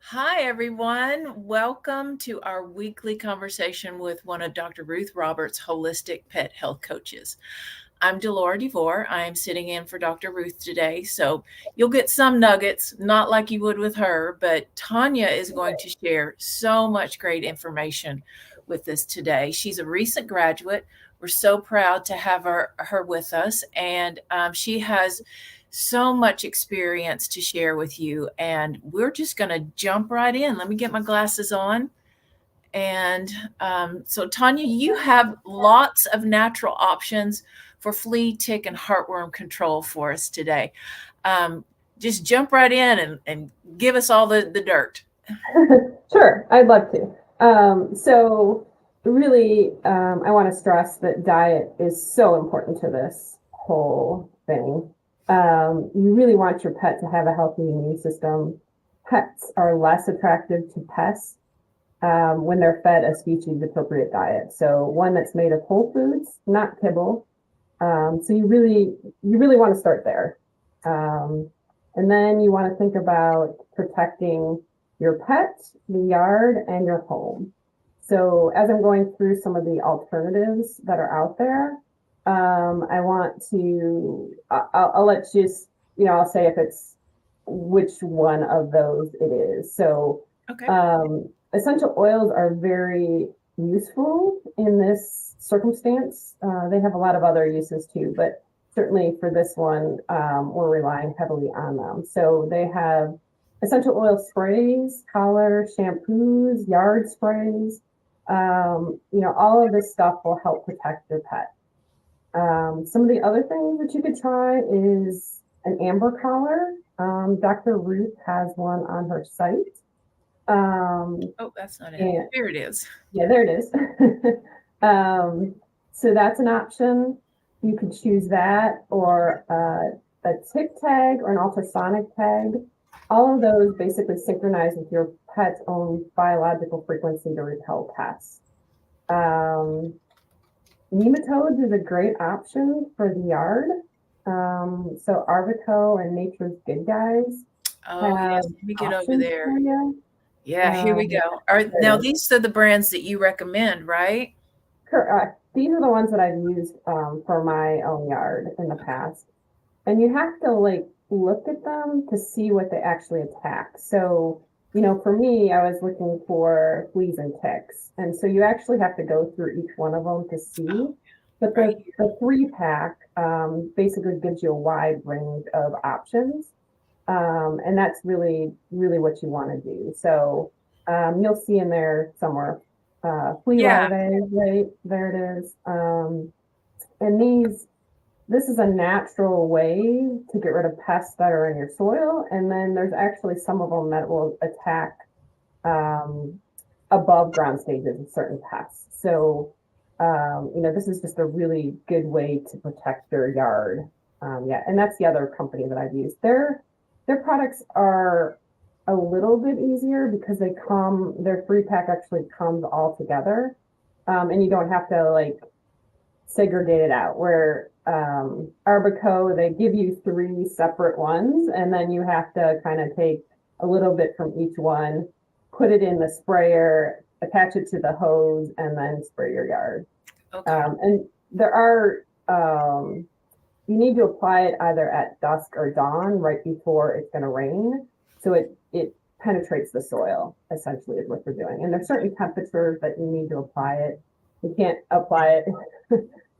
Hi, everyone. Welcome to our weekly conversation with one of Dr. Ruth Roberts' holistic pet health coaches. I'm Delora DeVore. I am sitting in for Dr. Ruth today, so you'll get some nuggets, not like you would with her, but Tania is going to share so much great information with us today. She's a recent graduate. We're so proud to have her with us, and she has so much experience to share with you. And we're just going to jump right in. Let me get my glasses on. And so, Tania, you have lots of natural options for flea, tick, and heartworm control for us today. Just jump right in and give us all the dirt. Sure, I'd love to. I want to stress that diet is so important to this whole thing. You really want your pet to have a healthy immune system. Pets are less attractive to pests when they're fed a species appropriate diet. So one that's made of whole foods, not kibble. So you really want to start there. And then you want to think about protecting your pet, the yard, and your home. So as I'm going through some of the alternatives that are out there, I want to, I'll let you, I'll say if it's which one of those it is. So Okay. essential oils are very useful in this circumstance. They have a lot of other uses too, but certainly for this one, we're relying heavily on them. So they have essential oil sprays, collar, shampoos, yard sprays. All of this stuff will help protect your pet. Some of the other things that you could try is an amber collar. Dr. Ruth has one on her site. Oh, that's not it. And Here it is. yeah, there it is. So that's an option. You could choose that or a tick tag or an ultrasonic tag. All of those basically synchronize with your pet's own biological frequency to repel pests. Nematodes is a great option for the yard. So Arvico and Nature's Good Guys Oh, have yes. Let me get over options for there. you. Yeah, here we Um, go. Now, these are the brands that you recommend, right? Correct. These are the ones that I've used for my own yard in the past. And you have to like look at them to see what they actually attack. So, for me, I was looking for fleas and ticks. And so you actually have to go through each one of them to see. Oh, But right the three pack basically gives you a wide range of options. And that's really, really what you want to do. So you'll see in there somewhere flea Yeah. larvae, right? There it is. And this is a natural way to get rid of pests that are in your soil. And then there's actually some of them that will attack um, above ground stages of certain pests. So, this is just a really good way to protect your yard. Yeah, and that's the other company that I've used. Their products are a little bit easier because their three pack actually comes all together, and you don't have to like segregate it out. Where Arbico, they give you three separate ones, and then you have to kind of take a little bit from each one, put it in the sprayer, attach it to the hose, and then spray your yard. Okay. And you need to apply it either at dusk or dawn, right before it's going to rain, so it penetrates the soil. Essentially, is what you're doing. And there's certain temperatures that you need to apply it. You can't apply it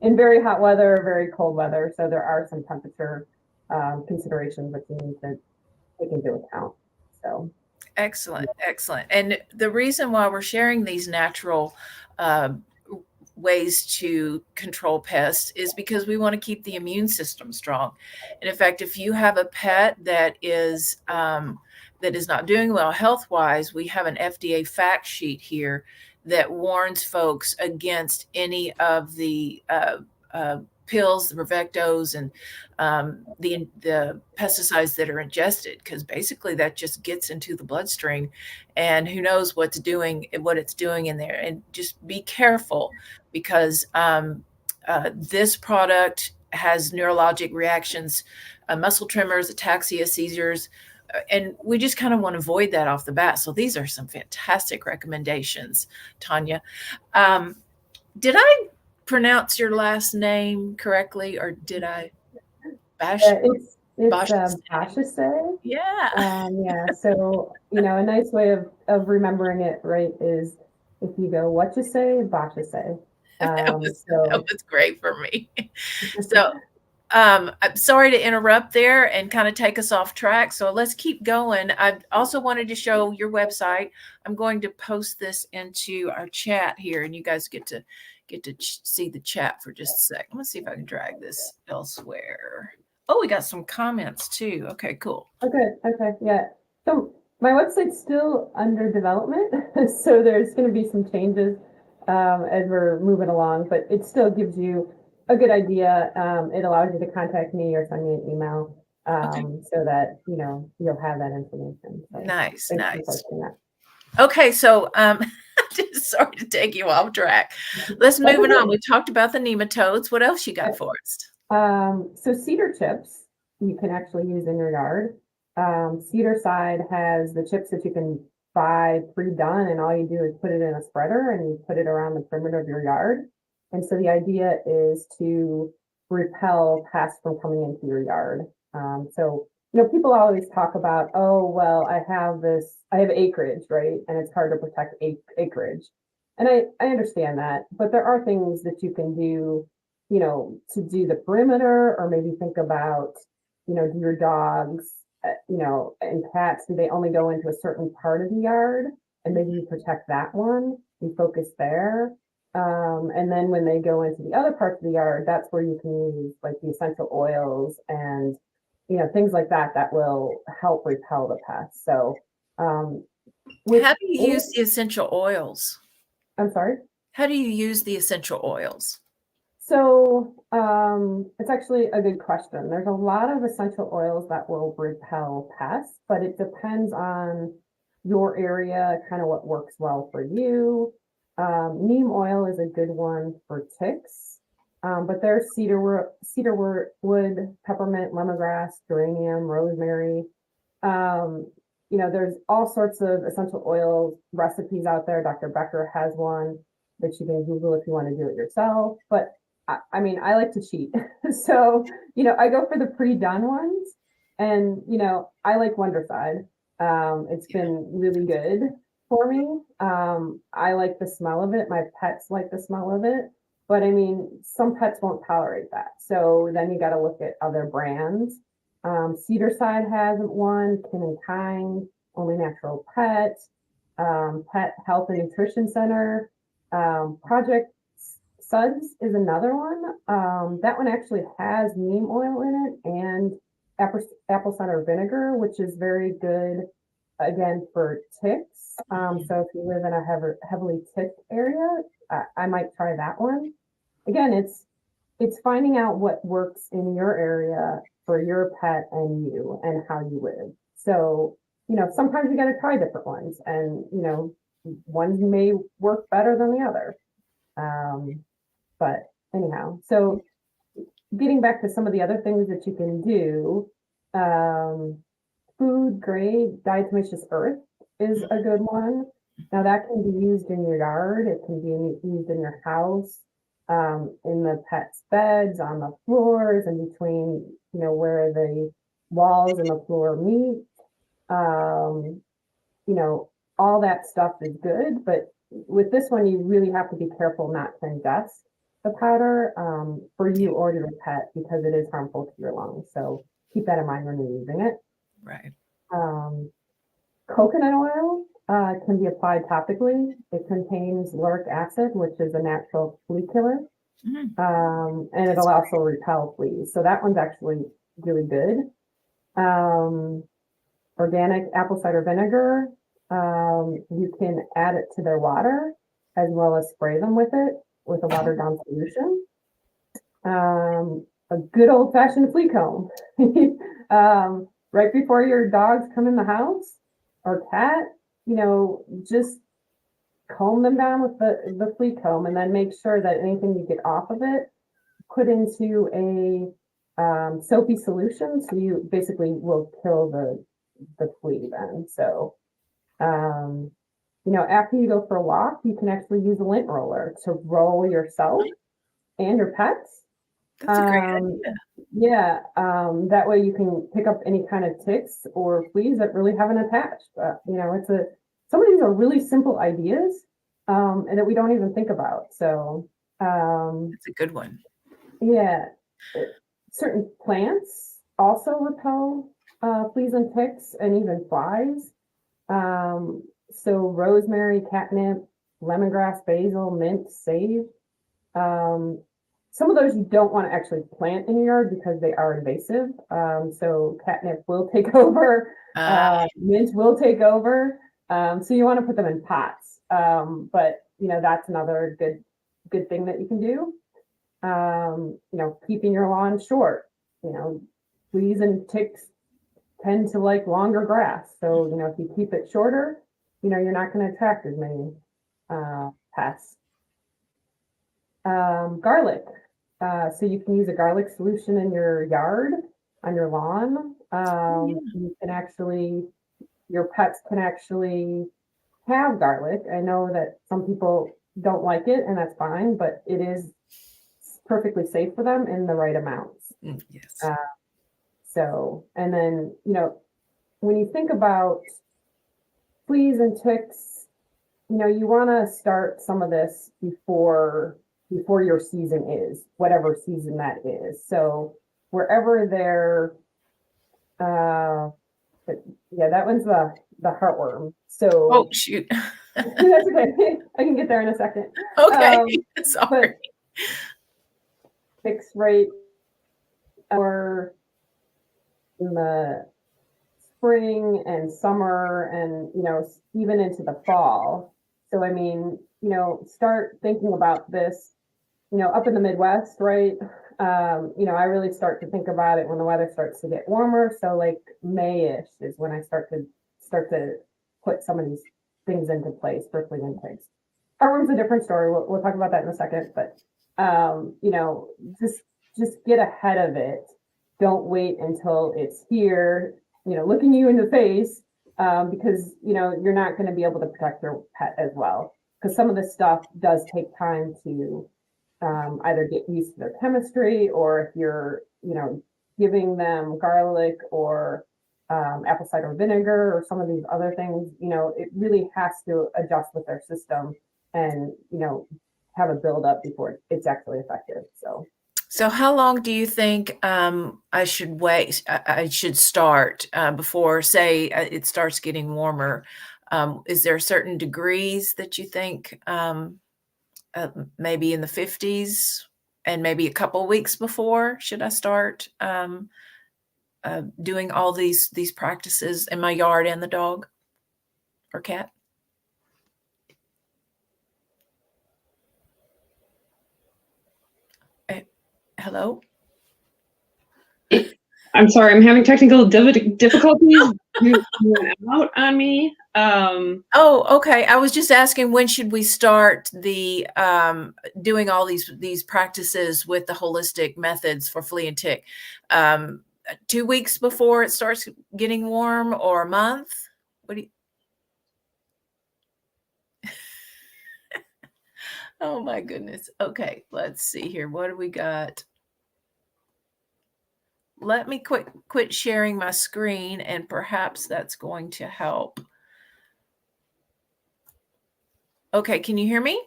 in very hot weather or very cold weather. So there are some temperature considerations that you need to take into account. So Excellent. Excellent. And the reason why we're sharing these natural uh, ways to control pests is because we want to keep the immune system strong. And in fact, if you have a pet that is not doing well health wise, we have an FDA fact sheet here that warns folks against any of the pills, the Revectos, and the pesticides that are ingested, because basically that just gets into the bloodstream, and who knows what it's doing in there. And just be careful because this product has neurologic reactions, muscle tremors, ataxia, seizures, and we just kind of want to avoid that off the bat. So these are some fantastic recommendations, Tania. Did I pronounce your last name correctly, or did I? It's Bachesais. Bachesais. Yeah. Yeah. So, a nice way of remembering it, right, is if you go, what you say, Bachesais. That So was great for me. So I'm sorry to interrupt there and kind of take us off track. So let's keep going. I also wanted to show your website. I'm going to post this into our chat here, and you guys get to see the chat for just a sec. Let's see if I can drag this elsewhere. Oh, we got some comments too. Okay, cool. Okay, yeah. So my website's still under development, so there's going to be some changes as we're moving along, but it still gives you a good idea. It allows you to contact me or send me an email so that you'll have that information. So Nice. thanks for posting that. Okay, so just sorry to take you off track. Let's move on. We talked about the nematodes. What else you got for us? So cedar chips you can actually use in your yard. Cedar side has the chips that you can buy pre-done, and all you do is put it in a spreader and you put it around the perimeter of your yard. And so the idea is to repel pests from coming into your yard. So people always talk about, oh, well, I have acreage, right? And it's hard to protect acreage. And I understand that, but there are things that you can do, to do the perimeter, or maybe think about, do your dogs, and cats, do they only go into a certain part of the yard? And maybe you protect that one, you focus there. And then when they go into the other parts of the yard, that's where you can use like the essential oils and things like that will help repel the pests. So how do you use the essential oils? I'm sorry? How do you use the essential oils? So it's actually a good question. There's a lot of essential oils that will repel pests, but it depends on your area, kind of what works well for you. Neem oil is a good one for ticks, but there's cedar wood, peppermint, lemongrass, geranium, rosemary. There's all sorts of essential oil recipes out there. Dr. Becker has one that you can Google if you want to do it yourself. But I mean, I like to cheat. So, I go for the pre-done ones, and, I like Wondercide. It's been really good for me. I like the smell of it. My pets like the smell of it, but I mean, some pets won't tolerate that. So then you got to look at other brands. Cedar Side has one, Kin and Kind, Only Natural Pet, Pet Health and Nutrition Center, Project Suds is another one. That one actually has neem oil in it and apple cider vinegar, which is very good, again, for ticks. So if you live in a heavily ticked area, I might try that one. Again, it's finding out what works in your area for your pet and you and how you live. So, sometimes you got to try different ones, and, ones may work better than the other. But anyhow, so getting back to some of the other things that you can do, food grade diatomaceous earth is a good one. Now that can be used in your yard. It can be used in your house, in the pet's beds, on the floors, and between, where the walls and the floor meet. All that stuff is good, but with this one, you really have to be careful not to ingest the powder for you or your pet, because it is harmful to your lungs. So keep that in mind when you're using it. Right. Coconut oil can be applied topically. It contains lauric acid, which is a natural flea killer, and it'll also repel fleas. So that one's actually really good. Organic apple cider vinegar. You can add it to their water as well as spray them with it with a watered down solution. A good old fashioned flea comb. Right before your dogs come in the house or cat, just comb them down with the flea comb, and then make sure that anything you get off of it, put into a soapy solution. So you basically will kill the flea then. So, after you go for a walk, you can actually use a lint roller to roll yourself and your pets. That's a great idea. Yeah, that way you can pick up any kind of ticks or fleas that really haven't attached. Some of these are really simple ideas, and that we don't even think about. So, That's a good one. yeah, certain plants also repel fleas and ticks and even flies. So rosemary, catnip, lemongrass, basil, mint, sage. Some of those you don't want to actually plant in your yard because they are invasive. So catnip will take over, mint will take over. So you want to put them in pots. But that's another good thing that you can do. Keeping your lawn short. Fleas and ticks tend to like longer grass. So, if you keep it shorter, you're not going to attract as many pests. Garlic. So you can use a garlic solution in your yard, on your lawn. You can actually, your pets can actually have garlic. I know that some people don't like it, and that's fine, but it is perfectly safe for them in the right amounts. Yes. And then, when you think about fleas and ticks, you want to start some of this before your season is, whatever season that is. So wherever they're, that one's the heartworm. So oh shoot. that's okay. I can get there in a second. Okay, sorry. Ticks right or in the spring and summer and even into the fall. So I mean, start thinking about this, up in the Midwest, right? I really start to think about it when the weather starts to get warmer. So like May-ish is when I start to put some of these things into place for flea and ticks. Heartworm's a different story. We'll talk about that in a second, but just get ahead of it. Don't wait until it's here, looking you in the face, because you're not going to be able to protect your pet as well. Because some of this stuff does take time to either get used to their chemistry, or if you're, giving them garlic or apple cider vinegar or some of these other things, it really has to adjust with their system and, have a build up before it's actually effective. So how long do you think I should wait? I should start before, say, it starts getting warmer? Is there certain degrees that you think maybe in the 50s and maybe a couple weeks before should I start doing all these practices in my yard and the dog or cat? Hello? I'm sorry, I'm having technical difficulties. You went out on me. Oh, okay. I was just asking, when should we start the doing all these practices with the holistic methods for flea and tick? 2 weeks before it starts getting warm, or a month? What do you? Oh my goodness. Okay, let's see here. What do we got? Let me quit sharing my screen, and perhaps that's going to help. Okay, can you hear me?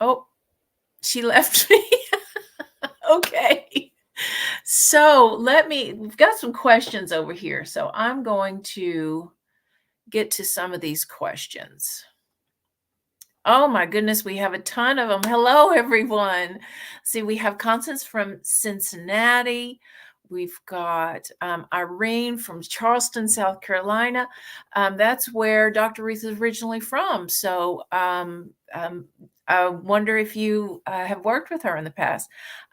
Oh, she left me. Okay. So we've got some questions over here. So I'm going to get to some of these questions. Oh my goodness, we have a ton of them. Hello, everyone. See, we have Constance from Cincinnati. We've got Irene from Charleston, South Carolina. That's where Dr. Ruth is originally from. So I wonder if you have worked with her in the past.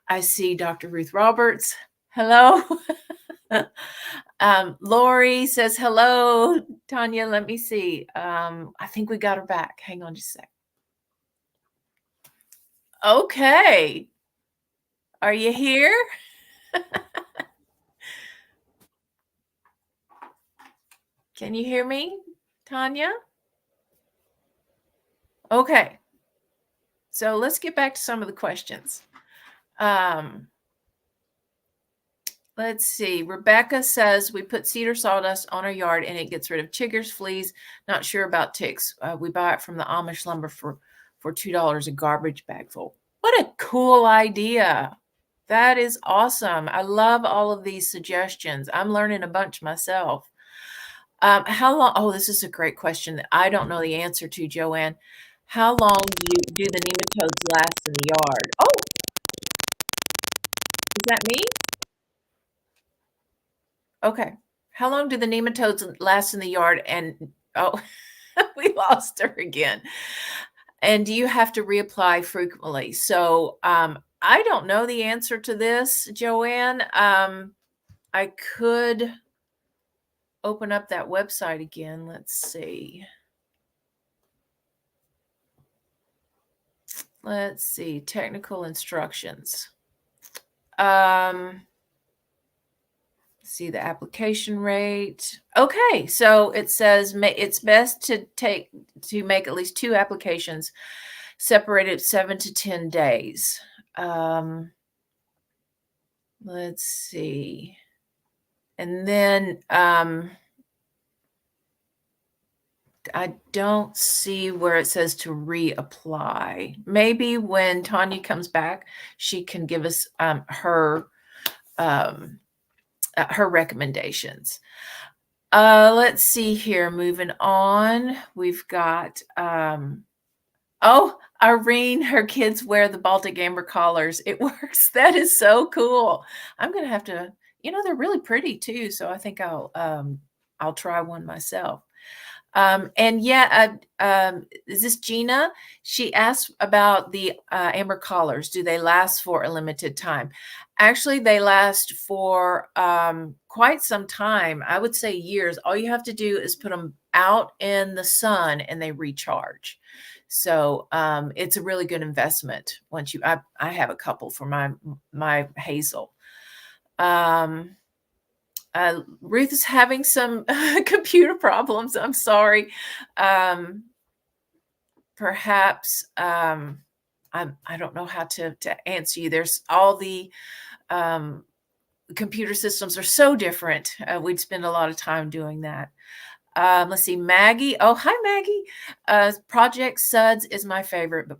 I see Dr. Ruth Roberts. Hello. Lori says hello. Tania, let me see. I think we got her back. Hang on just a sec. Okay. Are you here? Can you hear me, Tania? Okay. So let's get back to some of the questions. Let's see. Rebecca says we put cedar sawdust on our yard and it gets rid of chiggers, fleas. Not sure about ticks. We buy it from the Amish lumber for $2 a garbage bag full. What a cool idea. That is awesome. I love all of these suggestions. I'm learning a bunch myself. How long? Oh, this is a great question that I don't know the answer to, Joanne. How long do the nematodes last in the yard? Oh, is that me? Okay. How long do the nematodes last in the yard? And oh, we lost her again. And do you have to reapply frequently? So I don't know the answer to this, Joanne. I could open up that website again. Let's see. Let's see. Technical instructions. See the application rate. Okay, so it says it's best to make at least 2 applications separated 7 to 10 days. Let's see. And then I don't see where it says to reapply. Maybe when Tania comes back, she can give us her recommendations. Let's see here. Moving on, we've got Irene, her kids wear the Baltic amber collars. It works. That is so cool. I'm gonna have to, they're really pretty too. So I think I'll try one myself. And yeah, is this Gina? She asked about the amber collars. Do they last for a limited time? Actually, they last for quite some time. I would say years. All you have to do is put them out in the sun and they recharge. So it's a really good investment. Once I have a couple for my Hazel. Ruth is having some computer problems. I'm sorry. Perhaps I don't know how to answer you. There's all the computer systems are so different. We'd spend a lot of time doing that. Let's see, Maggie. Oh, hi, Maggie. Project Suds is my favorite, but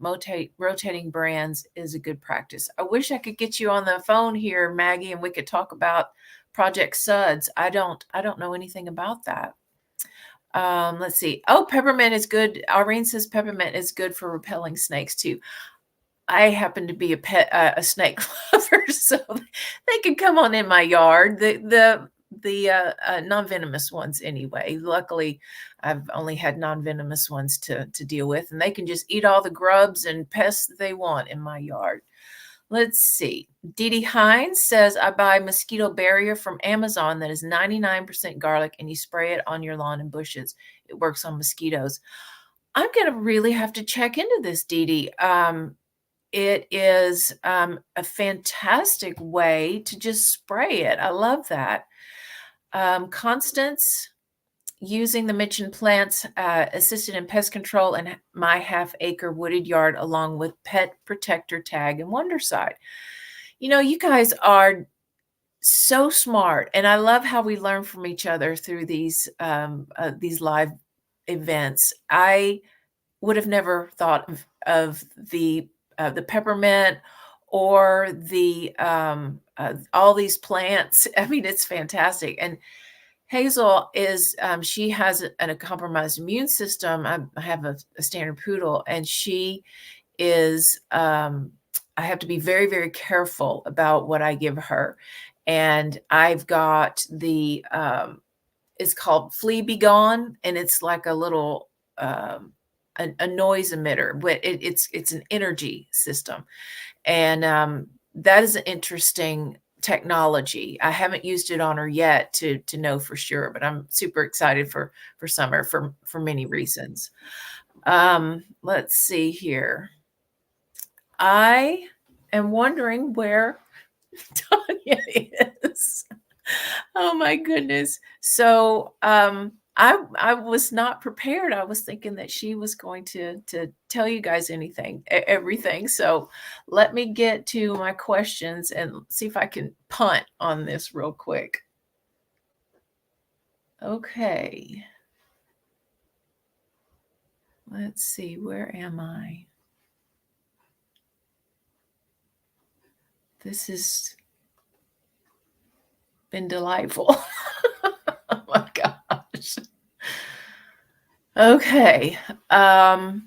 rotating brands is a good practice. I wish I could get you on the phone here, Maggie, and we could talk about Project Suds. I don't know anything about that. Let's see. Oh, peppermint is good. Irene says peppermint is good for repelling snakes too. I happen to be a snake lover, so they can come on in my yard. The non-venomous ones anyway. Luckily, I've only had non-venomous ones to deal with, and they can just eat all the grubs and pests that they want in my yard. Let's see. Dee Dee Hines says, I buy mosquito barrier from Amazon that is 99% garlic, and you spray it on your lawn and bushes. It works on mosquitoes. I'm going to really have to check into this, Dee Dee. It is a fantastic way to just spray it. I love that. Constance, using the mentioned plants, assisted in pest control in my half-acre wooded yard along with pet protector tag and Wonderside. You guys are so smart, and I love how we learn from each other through these live events. I would have never thought of the peppermint or the all these plants. I mean, it's fantastic. And Hazel is she has a compromised immune system. I have a standard poodle, and she is I have to be very, very careful about what I give her. And I've got the it's called Flea Be Gone, and it's like a little a noise emitter, but it's an energy system. And that is an interesting technology. I haven't used it on her yet to know for sure, but I'm super excited for summer for many reasons. Let's see here. I am wondering where Tania is. Oh my goodness. So I was not prepared. I was thinking that she was going to tell you guys everything. So let me get to my questions and see if I can punt on this real quick. Okay. Let's see, where am I? This has been delightful. Oh my gosh. Okay. I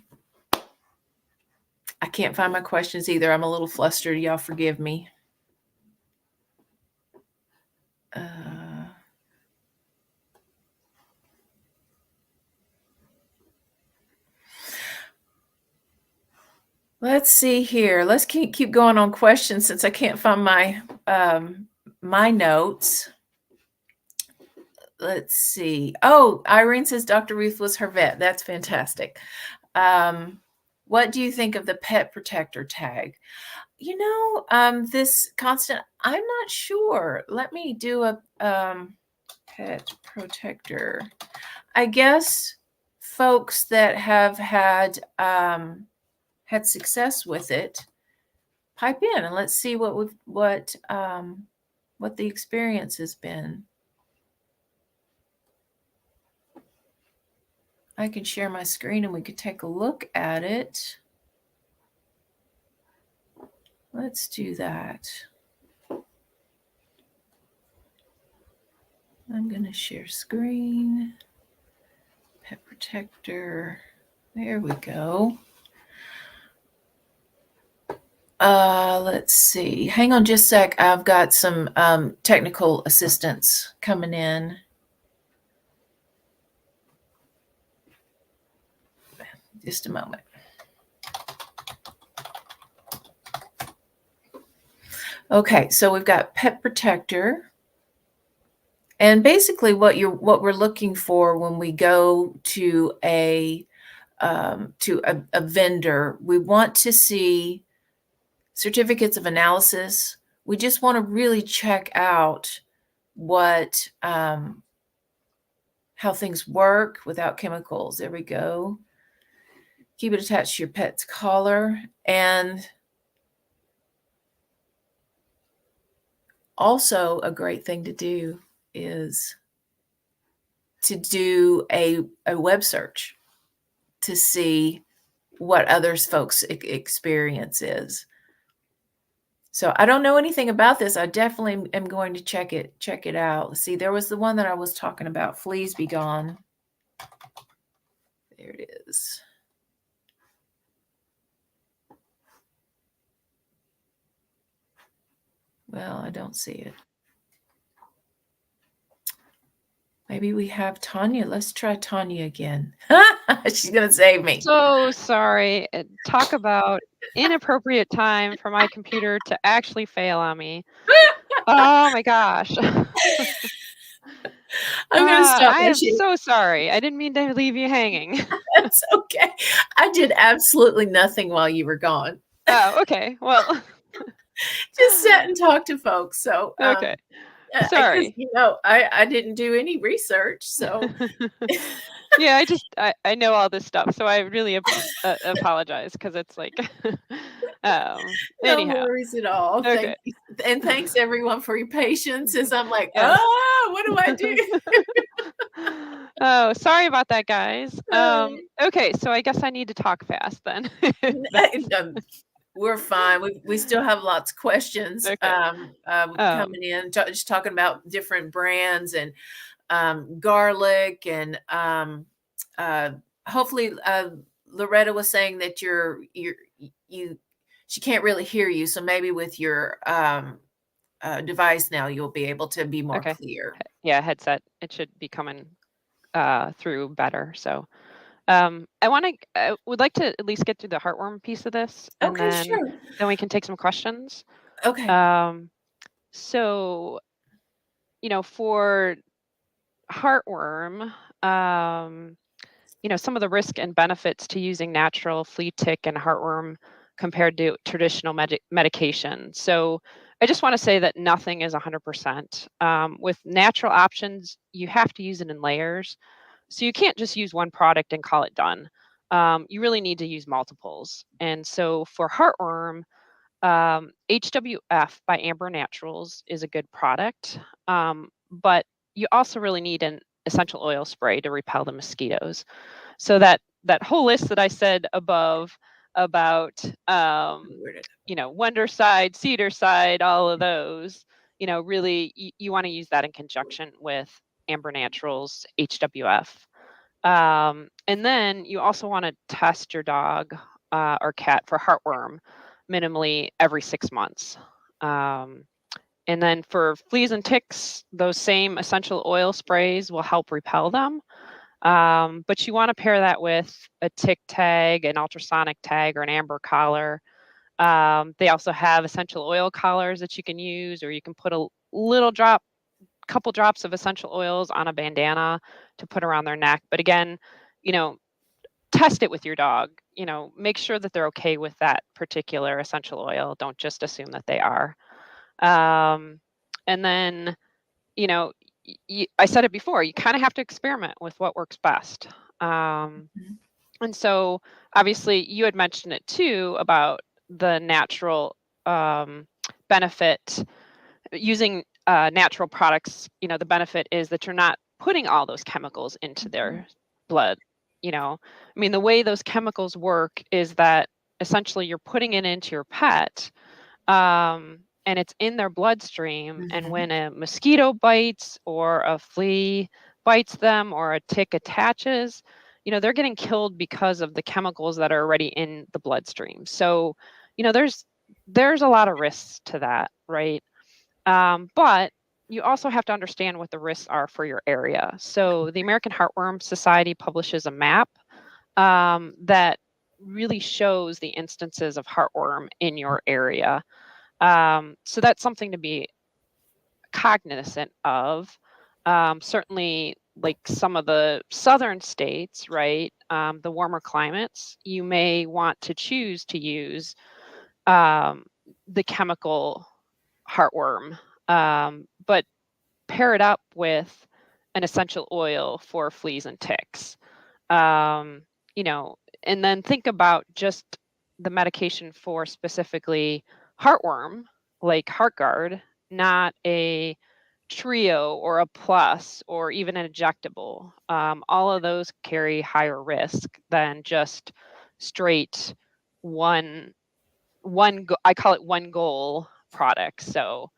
can't find my questions either. I'm a little flustered. Y'all forgive me. Let's see here. Let's keep going on questions since I can't find my my notes. Let's see. Oh, Irene says Dr. Ruth was her vet. That's fantastic. What do you think of the pet protector tag? You know, this constant, I'm not sure. Let me do a pet protector. I guess folks that have had success with it, pipe in and let's see what the experience has been. I can share my screen and we could take a look at it. Let's do that. I'm going to share screen. Pet protector. There we go. Let's see. Hang on just a sec. I've got some technical assistance coming in. Just a moment. Okay, so we've got pet protector. And basically what we're looking for when we go to a vendor, we want to see certificates of analysis. We just want to really check out what how things work without chemicals. There we go. Keep it attached to your pet's collar. And also a great thing to do is to do a web search to see what others folks' experience is. So I don't know anything about this. I definitely am going to check it out. See, there was the one that I was talking about, Fleas Be Gone. There it is. Well, I don't see it. Maybe we have Tania. Let's try Tania again. She's going to save me. So sorry. Talk about inappropriate time for my computer to actually fail on me. Oh my gosh. I'm going to stop. I am so sorry. I didn't mean to leave you hanging. That's okay. I did absolutely nothing while you were gone. Oh, okay. Well, just sat and talked to folks. So okay. Sorry. You know, I didn't do any research, so yeah, I know all this stuff, so I really apologize because it's like no anyhow. worries at all. Okay. Thanks everyone for your patience as I'm like, what do I do? Oh, sorry about that, guys. Okay, so I guess I need to talk fast then. We're fine. We still have lots of questions coming in, just talking about different brands and garlic and hopefully Loretta was saying that she can't really hear you, so maybe with your device now you'll be able to be more clear. Yeah, headset. It should be coming through better. So I would like to at least get through the heartworm piece of this, and then we can take some questions. Okay. So, you know, for heartworm, you know, some of the risk and benefits to using natural flea, tick, and heartworm compared to traditional medication. So I just want to say that nothing is 100%. With natural options, you have to use it in layers. So you can't just use one product and call it done. You really need to use multiples. And so for heartworm, HWF by Amber Naturals is a good product, but you also really need an essential oil spray to repel the mosquitoes. So that whole list that I said above about Wondercide, Cedarside, all of those, really you want to use that in conjunction with Amber Naturals HWF. And then you also want to test your dog or cat for heartworm minimally every 6 months. And then for fleas and ticks, those same essential oil sprays will help repel them. But you want to pair that with a tick tag, an ultrasonic tag, or an amber collar. They also have essential oil collars that you can use, or you can put a couple drops of essential oils on a bandana to put around their neck. But again, test it with your dog. Make sure that they're okay with that particular essential oil. Don't just assume that they are. And then, I said it before, you kind of have to experiment with what works best. And so obviously you had mentioned it too about the natural benefit using natural products. The benefit is that you're not putting all those chemicals into their blood. The way those chemicals work is that essentially you're putting it into your pet, and it's in their bloodstream. And when a mosquito bites or a flea bites them or a tick attaches, they're getting killed because of the chemicals that are already in the bloodstream. So, there's a lot of risks to that, right? But you also have to understand what the risks are for your area. So the American Heartworm Society publishes a map that really shows the instances of heartworm in your area. So that's something to be cognizant of. Certainly, like some of the southern states, right, the warmer climates, you may want to choose to use the chemical heartworm, but pair it up with an essential oil for fleas and ticks. And then think about just the medication for specifically heartworm, like HeartGuard, not a trio or a plus or even an injectable. All of those carry higher risk than just straight one I call it one goal product. So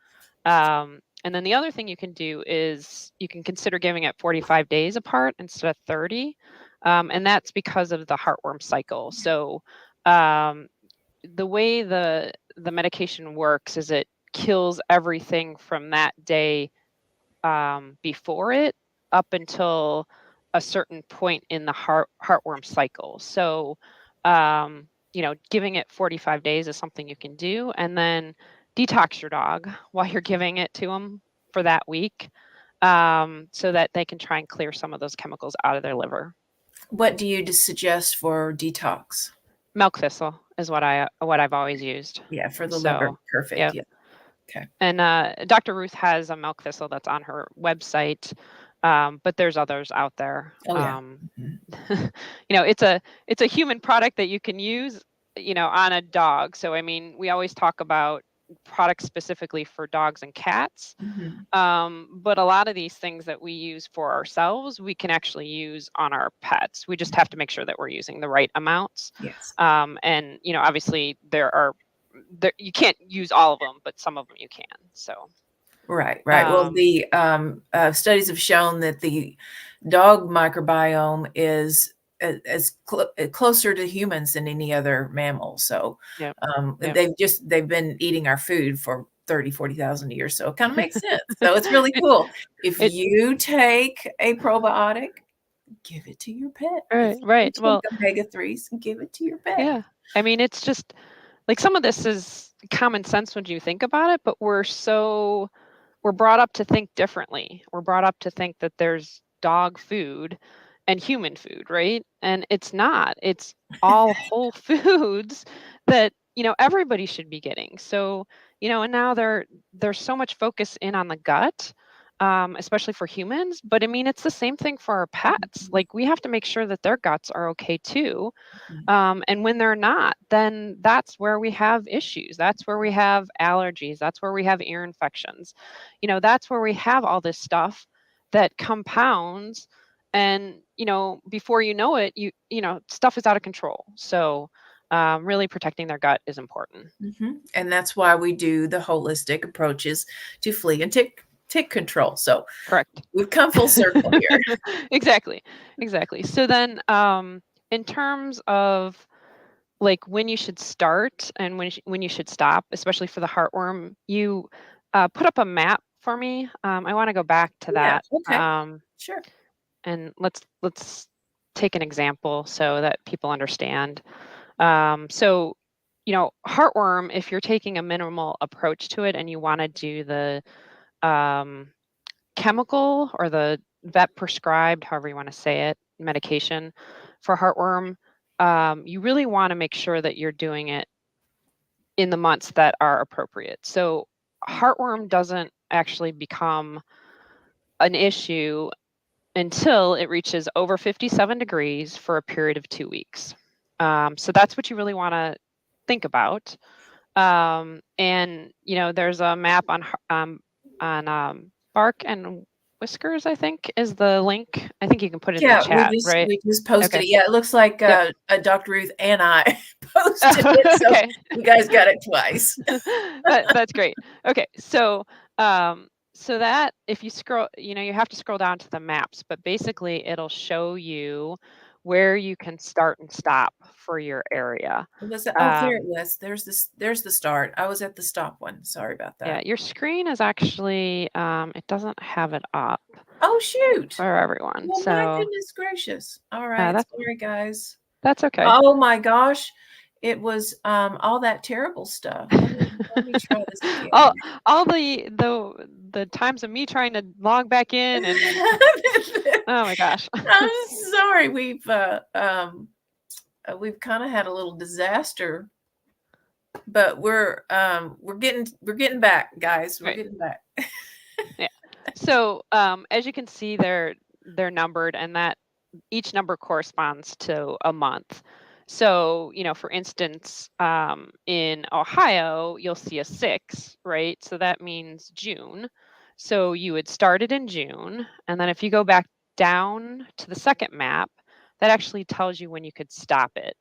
and then the other thing you can do is you can consider giving it 45 days apart instead of 30. And that's because of the heartworm cycle. So the way the medication works is it kills everything from that day before it up until a certain point in the heartworm cycle. So, giving it 45 days is something you can do, and then detox your dog while you're giving it to them for that week, so that they can try and clear some of those chemicals out of their liver. What do you suggest for detox? Milk thistle is what I've always used. Yeah, for the liver. Perfect. Yep. Yeah. Okay. And Dr. Ruth has a milk thistle that's on her website, but there's others out there. Oh, yeah. It's a human product that you can use, on a dog. So we always talk about products specifically for dogs and cats, but a lot of these things that we use for ourselves, we can actually use on our pets. We just have to make sure that we're using the right amounts. Yes. And obviously you can't use all of them, but some of them you can. So. Right. Well, the studies have shown that the dog microbiome is closer to humans than any other mammal. So they've been eating our food for 30,000-40,000 years. So it kind of makes sense. So it's really cool. If you take a probiotic, give it to your pet. Right. Well, omega-3s, give it to your pet. Yeah. It's just like some of this is common sense when you think about it, but we're brought up to think differently. We're brought up to think that there's dog food and human food, right? And it's not. It's all whole foods that, everybody should be getting. So, and now there's so much focus in on the gut. especially for humans. But I mean, it's the same thing for our pets. Like, we have to make sure that their guts are okay too. And when they're not, then that's where we have issues. That's where we have allergies. That's where we have ear infections. That's where we have all this stuff that compounds. And, before you know it, stuff is out of control. So really protecting their gut is important. And that's why we do the holistic approaches to flea and tick control. So correct. We've come full circle here. Exactly. So then, in terms of like when you should start and when you should stop, especially for the heartworm, you put up a map for me. I want to go back to that. Okay. Sure. And let's take an example so that people understand. So, heartworm, if you're taking a minimal approach to it and you want to do the chemical or the vet prescribed, however you want to say it, medication for heartworm, you really want to make sure that you're doing it in the months that are appropriate. So heartworm doesn't actually become an issue until it reaches over 57 degrees for a period of 2 weeks. So that's what you really want to think about. And there's a map on Bark and Whiskers, I think, is the link. I think you can put it in the chat, right? We just posted it. Yeah, it looks like Dr. Ruth and I posted it, so okay. You guys got it twice. That's great. Okay, so that if you scroll, you have to scroll down to the maps, but basically it'll show you where you can start and stop for your area. There it was. There's the start. I was at the stop one. Sorry about that. Yeah, your screen is actually it doesn't have it up. Oh shoot. For everyone. Well, so my goodness gracious. All right. Sorry guys. That's okay. Oh my gosh. It was all that terrible stuff. Let me try this again. all the times of me trying to log back in and oh my gosh. I'm sorry. We've kind of had a little disaster, but we're getting back, guys. We're getting back. Yeah. So as you can see, they're numbered, and that each number corresponds to a month. So, for instance, in Ohio, you'll see a 6, right? So that means June. So you would start it in June. And then if you go back down to the second map, that actually tells you when you could stop it.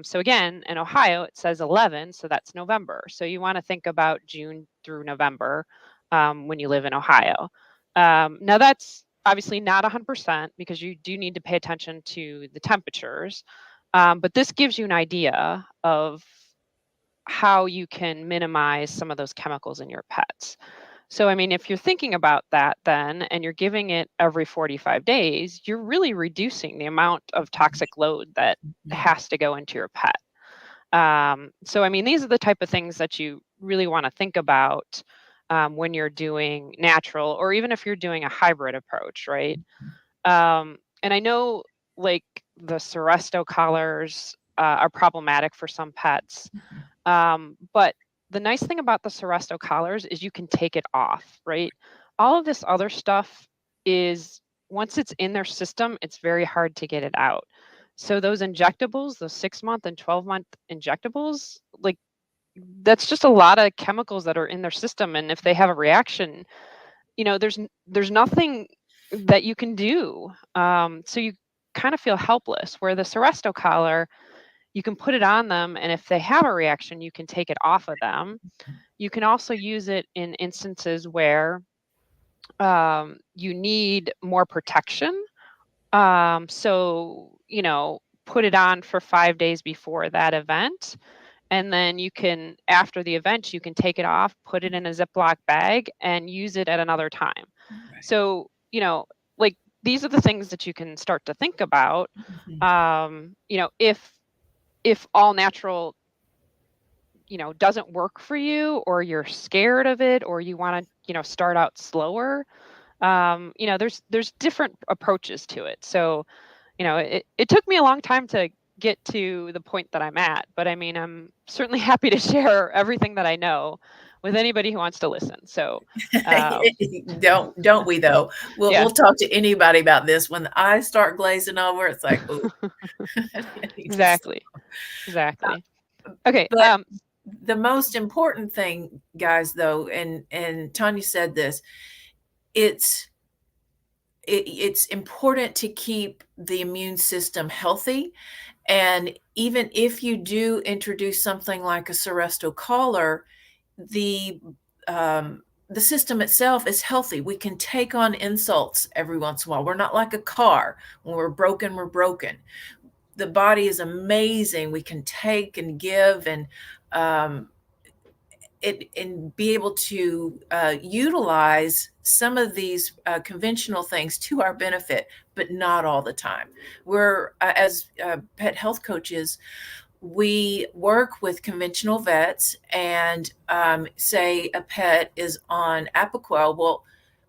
So again, in Ohio, it says 11, so that's November. So you want to think about June through November when you live in Ohio. Now that's obviously not 100% because you do need to pay attention to the temperatures. But this gives you an idea of how you can minimize some of those chemicals in your pets. So, I mean, if you're thinking about that then, and you're giving it every 45 days, you're really reducing the amount of toxic load that has to go into your pet. So, I mean, these are the type of things that you really want to think about when you're doing natural, or even if you're doing a hybrid approach, right? And I know like the Seresto collars are problematic for some pets. But the nice thing about the Seresto collars is you can take it off, right? All of this other stuff is, once it's in their system, it's very hard to get it out. So those injectables, those 6-month and 12-month injectables, like that's just a lot of chemicals that are in their system. And if they have a reaction, there's nothing that you can do. So you kind of feel helpless, where the Seresto collar, you can put it on them, and if they have a reaction, you can take it off of them. You can also use it in instances where you need more protection. So, put it on for 5 days before that event. And then you can, after the event, you can take it off, put it in a Ziploc bag, and use it at another time. Right. So, like these are the things that you can start to think about. If all natural, doesn't work for you, or you're scared of it, or you want to, start out slower, there's different approaches to it. So, it took me a long time to get to the point that I'm at, but I mean, I'm certainly happy to share everything that I know with anybody who wants to listen. So don't we though? Yeah. We'll talk to anybody about this. When the eyes start glazing over, it's like, oh, exactly. Okay. But the most important thing, guys, though, and Tania said this, it's important to keep the immune system healthy. And even if you do introduce something like a Seresto collar, the system itself is healthy. We can take on insults every once in a while. We're not like a car. When we're broken, we're broken. The body is amazing. We can take and give and be able to utilize some of these conventional things to our benefit, but not all the time. We're as pet health coaches, we work with conventional vets, and say a pet is on Apoquel. Well,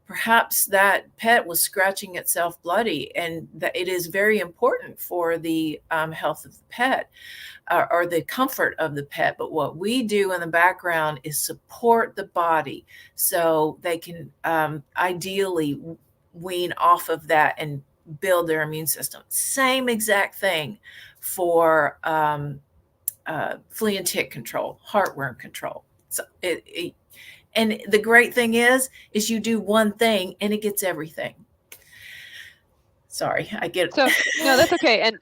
perhaps that pet was scratching itself bloody, and that it is very important for the health of the pet. Or the comfort of the pet. But what we do in the background is support the body so they can ideally wean off of that and build their immune system. Same exact thing for flea and tick control, heartworm control. So and the great thing is you do one thing and it gets everything. Sorry, I get it. So no, that's okay. And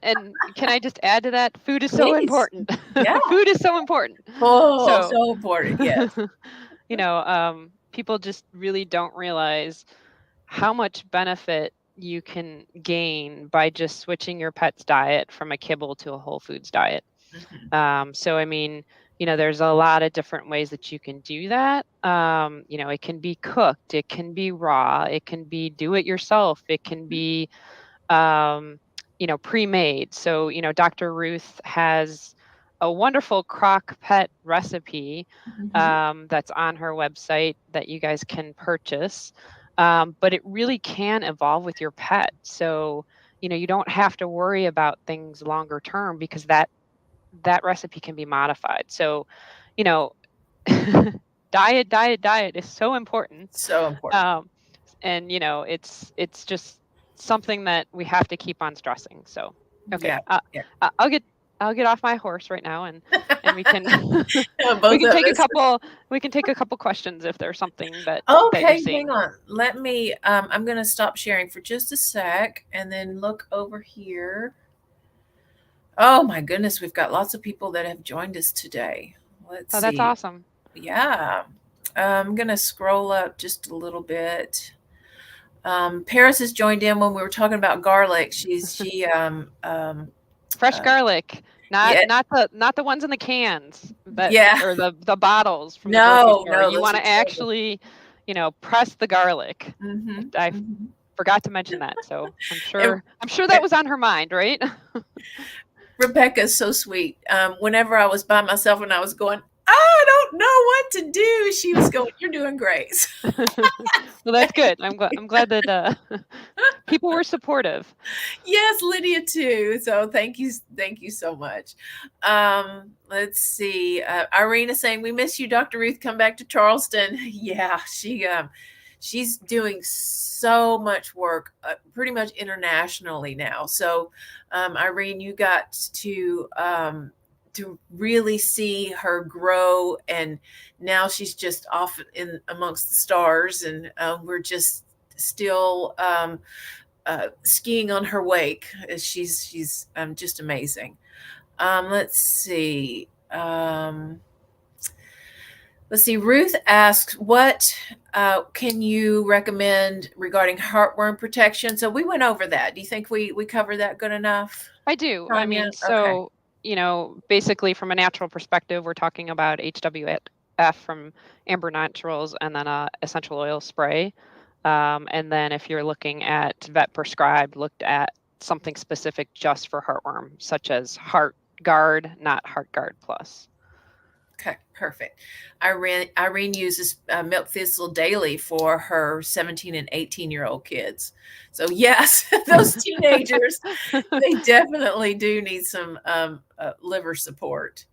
can I just add to that? Food is so important. Yeah. Food is so important. Oh, so important. Yes. People just really don't realize how much benefit you can gain by just switching your pet's diet from a kibble to a whole foods diet. Mm-hmm. So, I mean, there's a lot of different ways that you can do that. It can be cooked, it can be raw, it can be do it yourself, it can be pre-made. So, Dr. Ruth has a wonderful crock pet recipe that's on her website that you guys can purchase. But it really can evolve with your pet. So, you don't have to worry about things longer term because that recipe can be modified. So, diet is so important. So important. And, it's just something that we have to keep on stressing. So, okay. Yeah. I'll get off my horse right now and we can we can take a couple questions if there's something that hang on. Let me I'm going to stop sharing for just a sec and then look over here. Oh my goodness, we've got lots of people that have joined us today. Let's see. That's awesome. Yeah. I'm going to scroll up just a little bit. Paris has joined in when we were talking about garlic. Fresh garlic, not the ones in the cans, or the bottles from the grocery store. You want to actually, press the garlic. Mm-hmm. I forgot to mention that, so I'm sure that was on her mind, right? Rebecca's so sweet. Whenever I was by myself and I was going, I don't know what to do, she was going, "You're doing great." Well, that's good. I'm glad that people were supportive. Yes, Lydia too. So thank you so much. Let's see. Irene is saying, "We miss you, Dr. Ruth. Come back to Charleston." Yeah, she's doing so much work, pretty much internationally now. So, Irene, you got to really see her grow, and now she's just off in amongst the stars, and we're just still skiing on her wake. She's just amazing. Let's see. Ruth asks, what can you recommend regarding heartworm protection? So we went over that. Do you think we covered that good enough? I do. Tania? I mean, so okay. Basically from a natural perspective, we're talking about HWF from Amber Naturals and then a essential oil spray. And then if you're looking at vet prescribed, looked at something specific just for heartworm, such as Heart Guard, not Heart Guard Plus. Okay, perfect. Irene uses milk thistle daily for her 17 and 18-year-old kids. So yes, those teenagers, they definitely do need some liver support.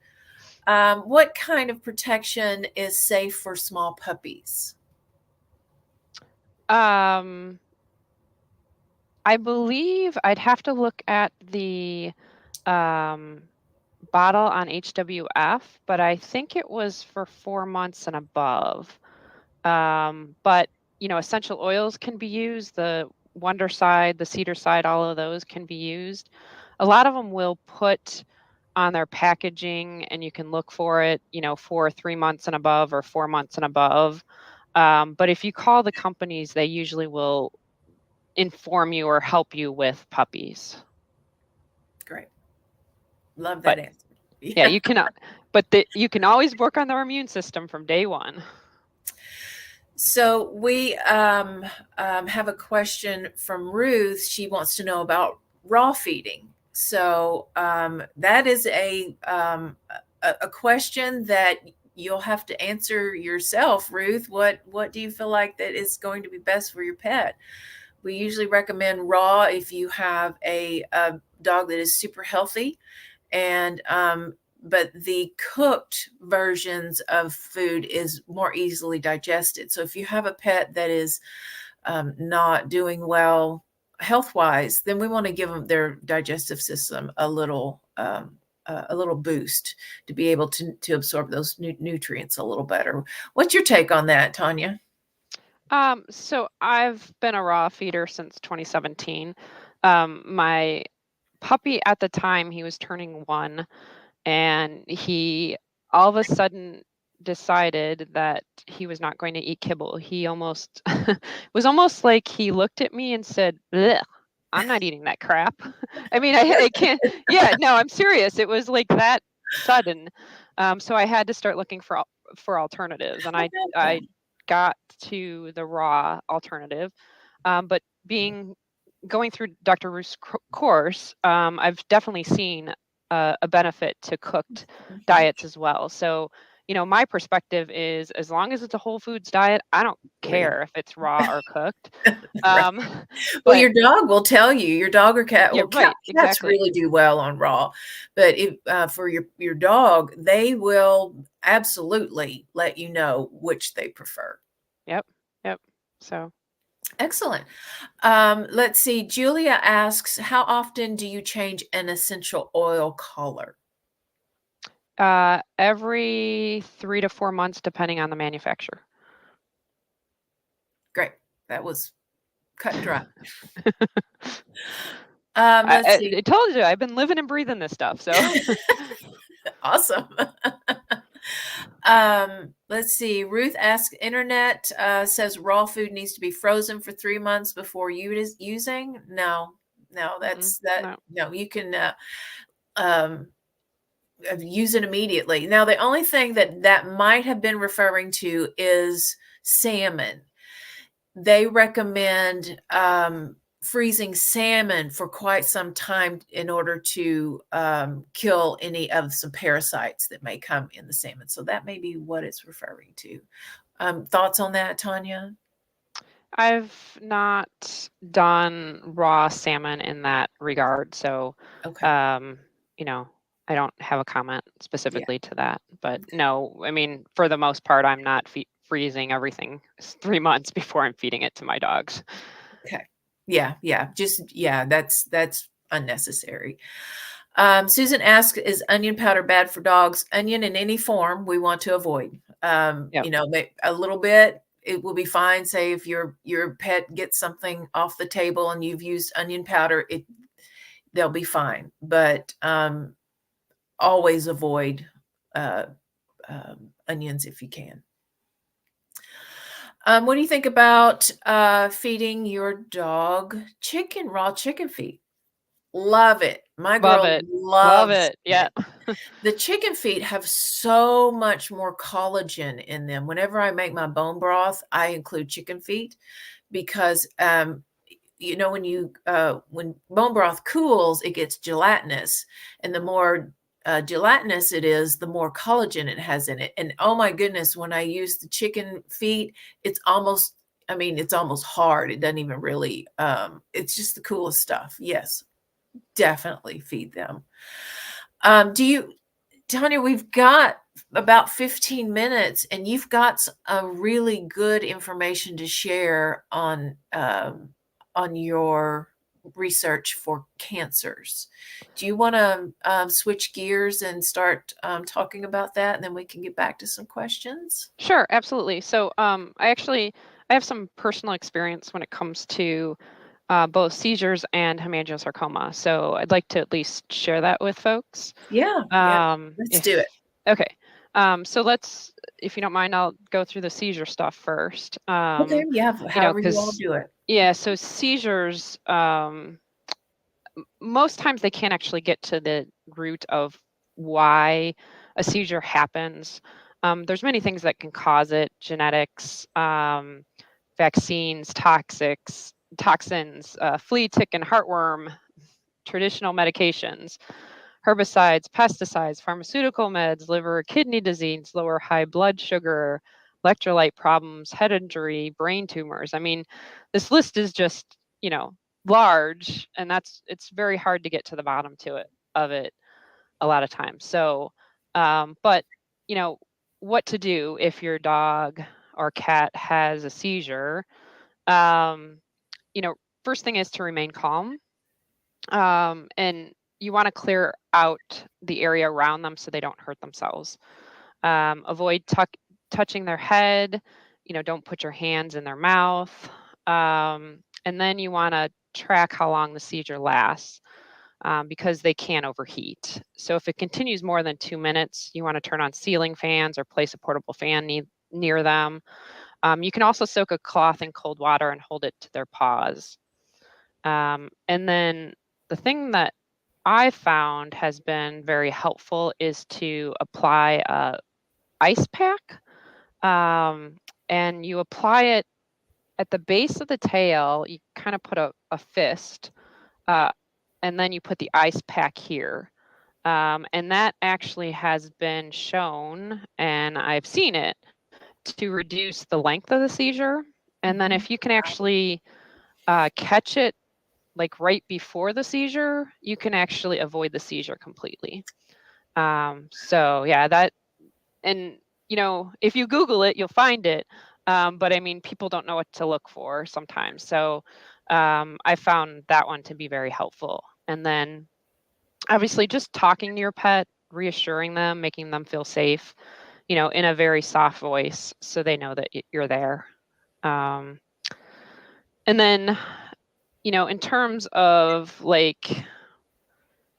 What kind of protection is safe for small puppies? I believe I'd have to look at the bottle on HWF, but I think it was for 4 months and above. But essential oils can be used. The Wonder Side, the Cedar Side, all of those can be used. A lot of them will put on their packaging, and you can look for it, for 3 months and above or 4 months and above. But if you call the companies, they usually will inform you or help you with puppies. Great. Love But that answer. yeah, you cannot. But you can always work on their immune system from day one. So we have a question from Ruth. She wants to know about raw feeding. So that is a question that you'll have to answer yourself, Ruth. What do you feel like that is going to be best for your pet? We usually recommend raw if you have a dog that is super healthy, and but the cooked versions of food is more easily digested. So if you have a pet that is not doing well health-wise, then we want to give them their digestive system a little boost to be able to absorb those nutrients a little better. What's your take on that, Tania? So I've been a raw feeder since 2017. My puppy at the time, he was turning 1, and he all of a sudden decided that he was not going to eat kibble. He almost it was almost like he looked at me and said, "Blech, I'm not eating that crap." I mean, I can't. Yeah, no, I'm serious. It was like that sudden. So I had to start looking for alternatives, and I got to the raw alternative. But going through Dr. Ruth's course, I've definitely seen a benefit to cooked diets as well. So, my perspective is, as long as it's a whole foods diet, I don't care if it's raw or cooked. Right. Well, But your dog will tell you. Your dog or cat. yeah, Well, right, cats exactly. really do well on raw, but if for your dog, they will absolutely let you know which they prefer. Yep. So, Excellent. Let's see. Julia asks, how often do you change an essential oil color? every 3 to 4 months, depending on the manufacturer. Great. That was cut and dry. I Let's see. told you, I've been living and breathing this stuff. So, Awesome. Let's see. Ruth asks, internet says raw food needs to be frozen for 3 months before using. No, that's that. No, you can use it immediately. Now, the only thing that might have been referring to is salmon. They recommend freezing salmon for quite some time in order to kill any of some parasites that may come in the salmon. So that may be what it's referring to. Thoughts on that, Tania? I've not done raw salmon in that regard. So, Okay. I don't have a comment specifically to that. But no, I mean, for the most part, I'm not freezing everything 3 months before I'm feeding it to my dogs. Okay. Yeah. That's unnecessary. Susan asks, is onion powder bad for dogs? Onion in any form we want to avoid. A little bit, it will be fine. Say if your pet gets something off the table and you've used onion powder, they'll be fine. But always avoid onions if you can. What do you think about feeding your dog raw chicken feet? Love it. My Love girl it. loves Love it. Yeah. The chicken feet have so much more collagen in them. Whenever I make my bone broth, I include chicken feet because when bone broth cools, it gets gelatinous, and the more gelatinous it is, the more collagen it has in it. And oh my goodness, when I use the chicken feet, it's almost hard. It doesn't even really, it's just the coolest stuff. Yes, definitely feed them. Do Tania, we've got about 15 minutes, and you've got a really good information to share on your research for cancers. Do you want to switch gears and start talking about that, and then we can get back to some questions? Sure, absolutely. So I have some personal experience when it comes to both seizures and hemangiosarcoma. So I'd like to at least share that with folks. Yeah, let's do it. Okay. So if you don't mind, I'll go through the seizure stuff first. Okay, yeah, however you all do it. Yeah, so seizures, most times they can't actually get to the root of why a seizure happens. There's many things that can cause it: genetics, vaccines, toxins, flea, tick, and heartworm, traditional medications, herbicides, pesticides, pharmaceutical meds, liver, kidney disease, lower high blood sugar, electrolyte problems, head injury, brain tumors. I mean, this list is just, large, and it's very hard to get to the bottom of it a lot of times. So, but what to do if your dog or cat has a seizure? Um, First thing is to remain calm, and you want to clear out the area around them so they don't hurt themselves. Avoid touching their head. Don't put your hands in their mouth. And then you want to track how long the seizure lasts, because they can overheat. So if it continues more than 2 minutes, you want to turn on ceiling fans or place a portable fan near them. You can also soak a cloth in cold water and hold it to their paws. And then the thing that I found has been very helpful is to apply a ice pack. And you apply it at the base of the tail. You kind of put a fist, and then you put the ice pack here. And that actually has been shown, and I've seen it, to reduce the length of the seizure. And then if you can actually catch it like right before the seizure, you can actually avoid the seizure completely. So yeah, that, and if you Google it, you'll find it. But I mean, people don't know what to look for sometimes. So I found that one to be very helpful. And then obviously just talking to your pet, reassuring them, making them feel safe, in a very soft voice so they know that you're there. And then, in terms of like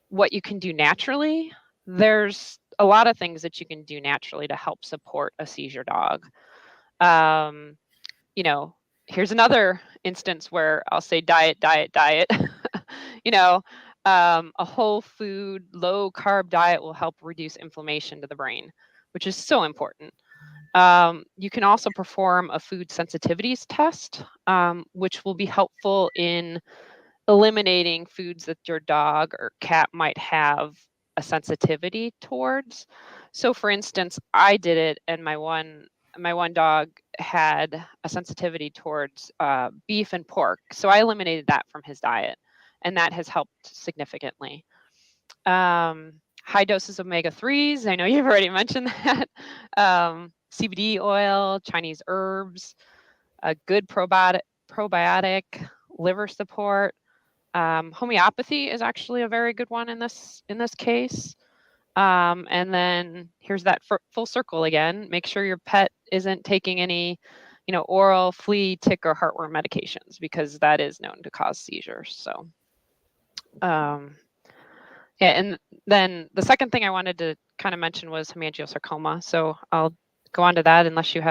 what you can do naturally, there's a lot of things that you can do naturally to help support a seizure dog. Here's another instance where I'll say diet. A whole food, low carb diet will help reduce inflammation to the brain, which is so important. You can also perform a food sensitivities test, which will be helpful in eliminating foods that your dog or cat might have a sensitivity towards. So for instance, I did it, and my one dog had a sensitivity towards beef and pork. So I eliminated that from his diet, and that has helped significantly. High doses of omega-3s. I know you've already mentioned that. CBD oil, Chinese herbs, a good probiotic, liver support. Homeopathy is actually a very good one in this case. And then here's that full circle again. Make sure your pet isn't taking any, oral, flea, tick, or heartworm medications, because that is known to cause seizures. So, yeah, and then the second thing I wanted to kind of mention was hemangiosarcoma. So I'll go on to that unless you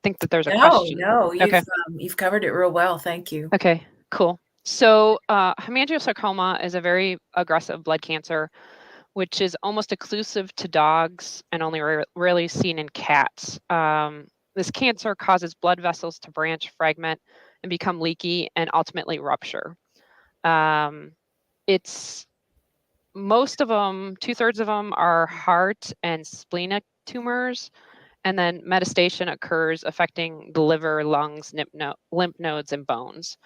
think that there's a question. No, you've covered it real well. Thank you. Okay, cool. So hemangiosarcoma is a very aggressive blood cancer, which is almost exclusive to dogs and only rarely seen in cats. This cancer causes blood vessels to branch, fragment, and become leaky and ultimately rupture. It's most of them, 2/3 of them are heart and splenic tumors, and then metastation occurs affecting the liver, lungs, lymph nodes, and bones.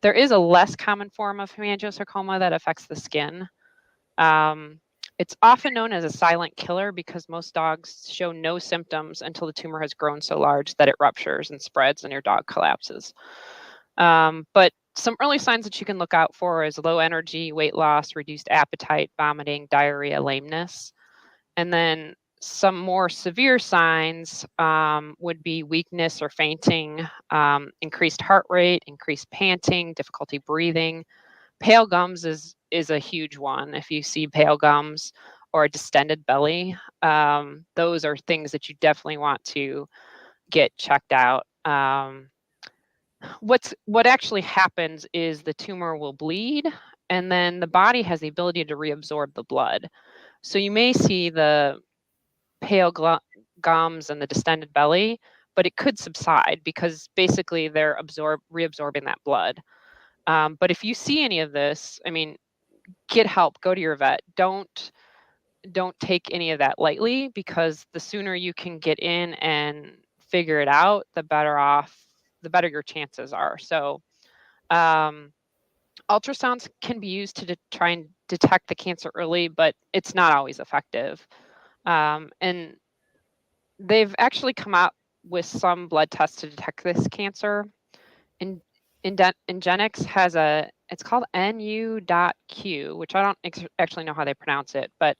There is a less common form of hemangiosarcoma that affects the skin. It's often known as a silent killer because most dogs show no symptoms until the tumor has grown so large that it ruptures and spreads and your dog collapses. But some early signs that you can look out for is low energy, weight loss, reduced appetite, vomiting, diarrhea, lameness. And then some more severe signs would be weakness or fainting, increased heart rate, increased panting, difficulty breathing. Pale gums is a huge one. If you see pale gums or a distended belly, those are things that you definitely want to get checked out. What actually happens is the tumor will bleed, and then the body has the ability to reabsorb the blood. So you may see the pale gums and the distended belly, but it could subside because basically they're reabsorbing that blood. But if you see any of this, I mean, get help, go to your vet. Don't take any of that lightly, because the sooner you can get in and figure it out, the better your chances are. So ultrasounds can be used to try and detect the cancer early, but it's not always effective. And they've actually come out with some blood tests to detect this cancer. And Ingenix has it's called NU.Q, which I don't actually know how they pronounce it, but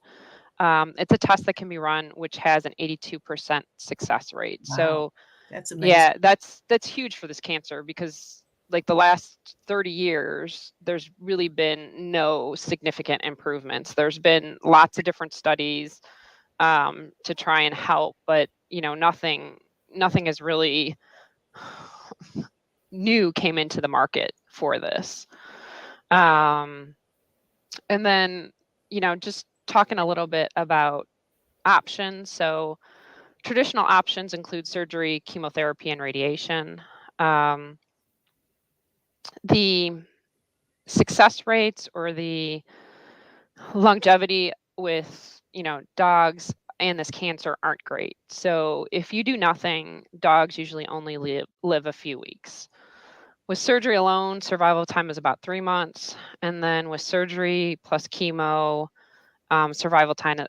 it's a test that can be run, which has an 82% success rate. Wow. So That's amazing. yeah, that's huge for this cancer, because like the last 30 years, there's really been no significant improvements. There's been lots of different studies to try and help, but nothing is really new came into the market for this. And then, just talking a little bit about options. So traditional options include surgery, chemotherapy, and radiation. The success rates or the longevity with, dogs and this cancer aren't great. So if you do nothing, dogs usually only live a few weeks. With surgery alone, survival time is about 3 months. And then with surgery plus chemo, survival time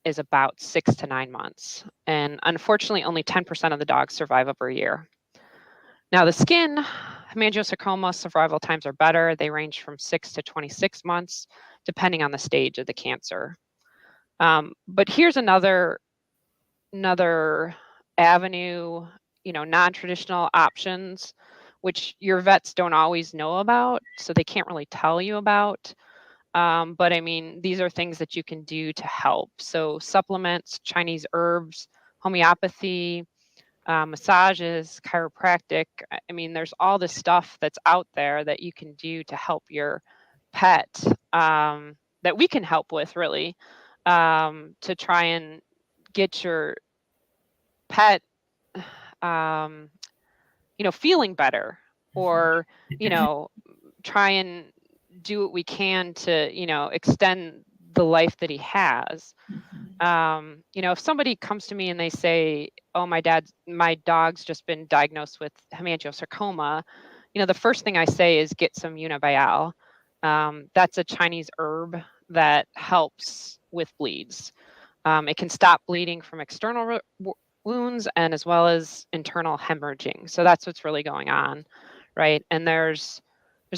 is about 6 to 9 months. And unfortunately, only 10% of the dogs survive over a year. Now, the skin, hemangiosarcoma survival times are better. They range from 6 to 26 months, depending on the stage of the cancer. But here's another avenue, non-traditional options, which your vets don't always know about, so they can't really tell you about. But I mean, these are things that you can do to help. So supplements, Chinese herbs, homeopathy, massages, chiropractic. I mean, there's all this stuff that's out there that you can do to help your pet, that we can help with, really, to try and get your pet, feeling better, or, try and do what we can to, extend the life that he has. If somebody comes to me and they say, oh, my dog's just been diagnosed with hemangiosarcoma, the first thing I say is get some Univial. That's a Chinese herb that helps with bleeds. It can stop bleeding from external wounds and as well as internal hemorrhaging. So that's what's really going on, right? And there's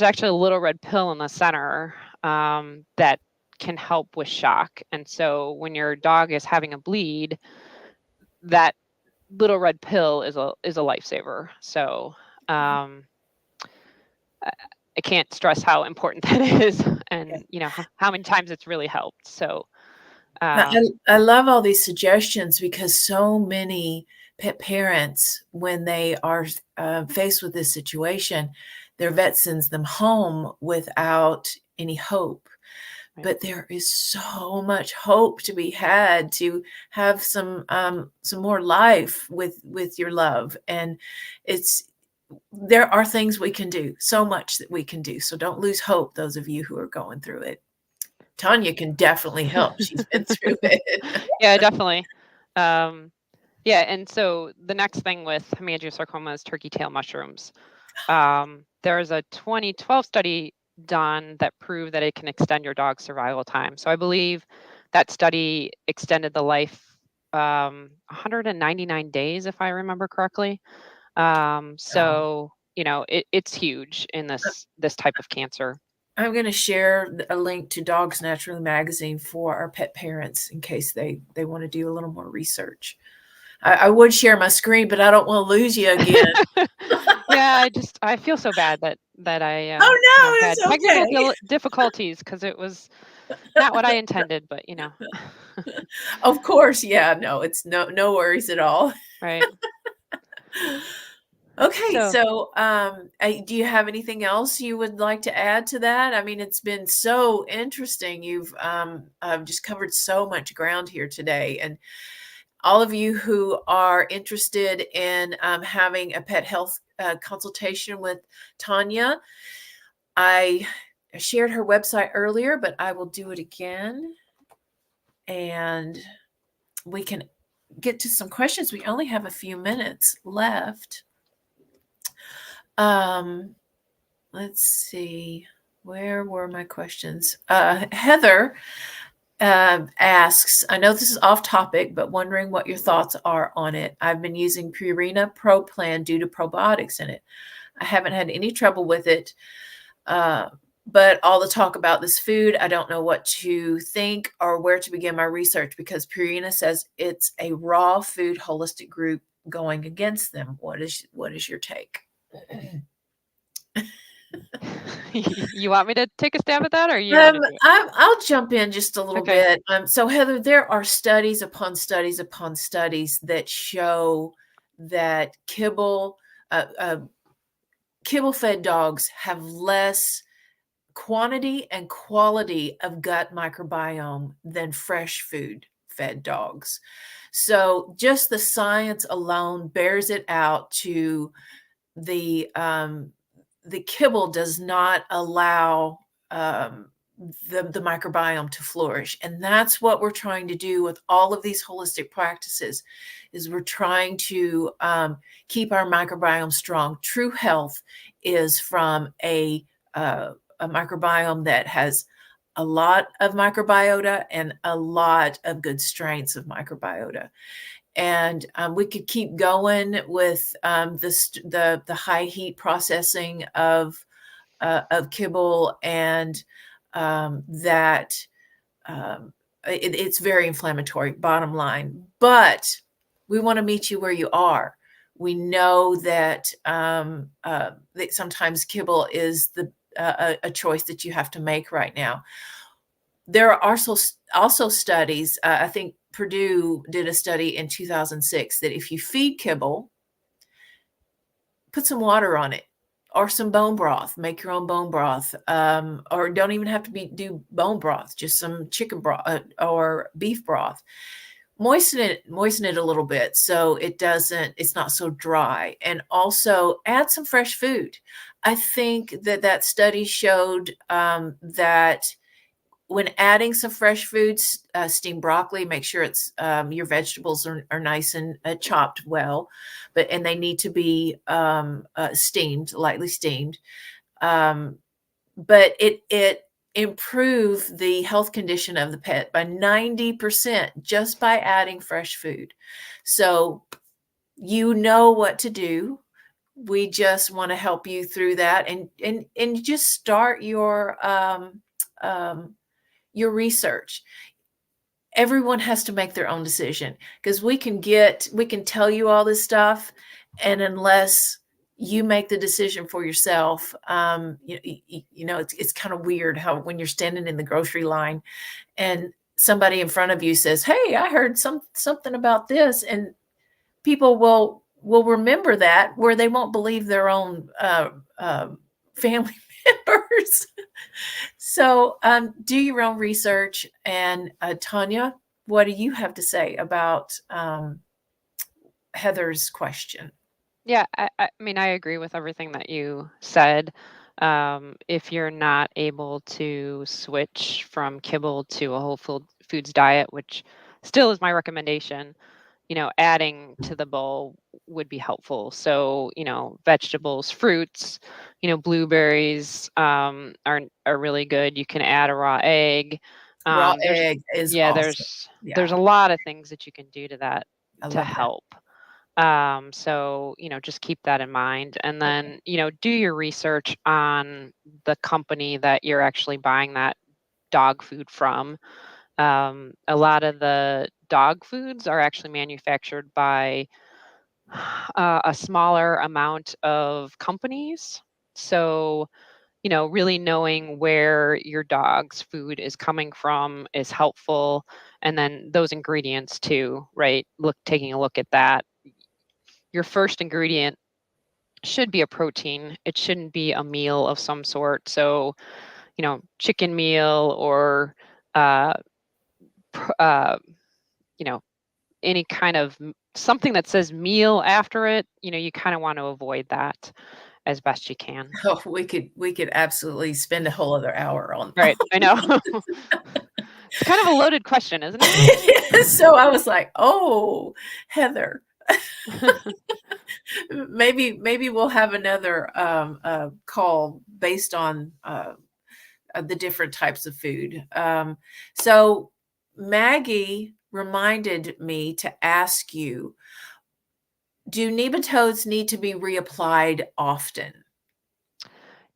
actually a little red pill in the center that can help with shock. And so when your dog is having a bleed, that little red pill is a lifesaver. So I can't stress how important that is, and how many times it's really helped. So I love all these suggestions, because so many pet parents, when they are faced with this situation, their vet sends them home without any hope. Right. But there is so much hope to be had, to have some more life with your love. And there are things we can do, so much that we can do. So don't lose hope, those of you who are going through it. Tania can definitely help. She's been through it. Yeah, definitely. Yeah, and so the next thing with hemangiosarcoma is turkey tail mushrooms. There's a 2012 study done that proved that it can extend your dog's survival time. So I believe that study extended the life 199 days, if I remember correctly. So, it's huge in this type of cancer. I'm going to share a link to Dogs Naturally magazine for our pet parents in case they want to do a little more research. I would share my screen, but I don't want to lose you again. Yeah, I feel so bad that I Oh no, had it's technical okay. difficulties because it was not what I intended, but Of course, yeah, no, it's no worries at all. right. Okay, So so do you have anything else you would like to add to that? I mean, it's been so interesting. You've just covered so much ground here today, and all of you who are interested in having a pet health consultation with Tania, I shared her website earlier, but I will do it again, and we can get to some questions. We only have a few minutes left. Let's see. Where were my questions? Heather asks, I know this is off topic, but wondering what your thoughts are on it. I've been using Purina Pro Plan due to probiotics in it. I haven't had any trouble with it, but all the talk about this food, I don't know what to think or where to begin my research because Purina says it's a raw food holistic group going against them. What is your take? you want me to take a stab at that, or you? I'll jump in just a little Okay. bit. So Heather, there are studies upon studies upon studies that show that kibble-fed dogs have less quantity and quality of gut microbiome than fresh food fed dogs. So just the science alone bears it out to the kibble does not allow the microbiome to flourish. And that's what we're trying to do with all of these holistic practices is we're trying to keep our microbiome strong. True health is from a microbiome that has a lot of microbiota and a lot of good strains of microbiota. And we could keep going with the high heat processing of kibble, and it's very inflammatory, bottom line. But we want to meet you where you are. We know that sometimes kibble is a choice that you have to make right now. There are also studies, I think Purdue did a study in 2006 that if you feed kibble, put some water on it or some bone broth, make your own bone broth, or don't even have to do bone broth, just some chicken broth or beef broth. Moisten it a little bit so it's not so dry, and also add some fresh food. I think that study showed that when adding some fresh foods, steamed broccoli, make sure it's your vegetables are nice and chopped well, and they need to be lightly steamed. But it improve the health condition of the pet by 90% just by adding fresh food. So you know what to do. We just want to help you through that, and just start your research. Everyone has to make their own decision because we can tell you all this stuff, and unless you make the decision for yourself, it's kind of weird how when you're standing in the grocery line and somebody in front of you says, "Hey, I heard something about this," and people will remember that where they won't believe their own family members. So do your own research. And Tania, what do you have to say about Heather's question? Yeah, I mean, I agree with everything that you said. If you're not able to switch from kibble to a whole foods diet, which still is my recommendation, adding to the bowl would be helpful. So, vegetables, fruits, blueberries are really good. You can add a raw egg. Raw egg is yeah, awesome. there's a lot of things that you can do to that I to love that. help. So, just keep that in mind. And then, do your research on the company that you're actually buying that dog food from. A lot of the dog foods are actually manufactured by a smaller amount of companies. So, really knowing where your dog's food is coming from is helpful. And then those ingredients too, right? Taking a look at that. Your first ingredient should be a protein. It shouldn't be a meal of some sort. So, chicken meal or, you know, any kind of something that says meal after it, you kind of want to avoid that as best you can. Oh, we could absolutely spend a whole other hour on. Right. I know. It's kind of a loaded question, isn't it? So I was like, oh, Heather. Maybe we'll have another call based on the different types of food. So Maggie reminded me to ask you, do nematodes need to be reapplied often?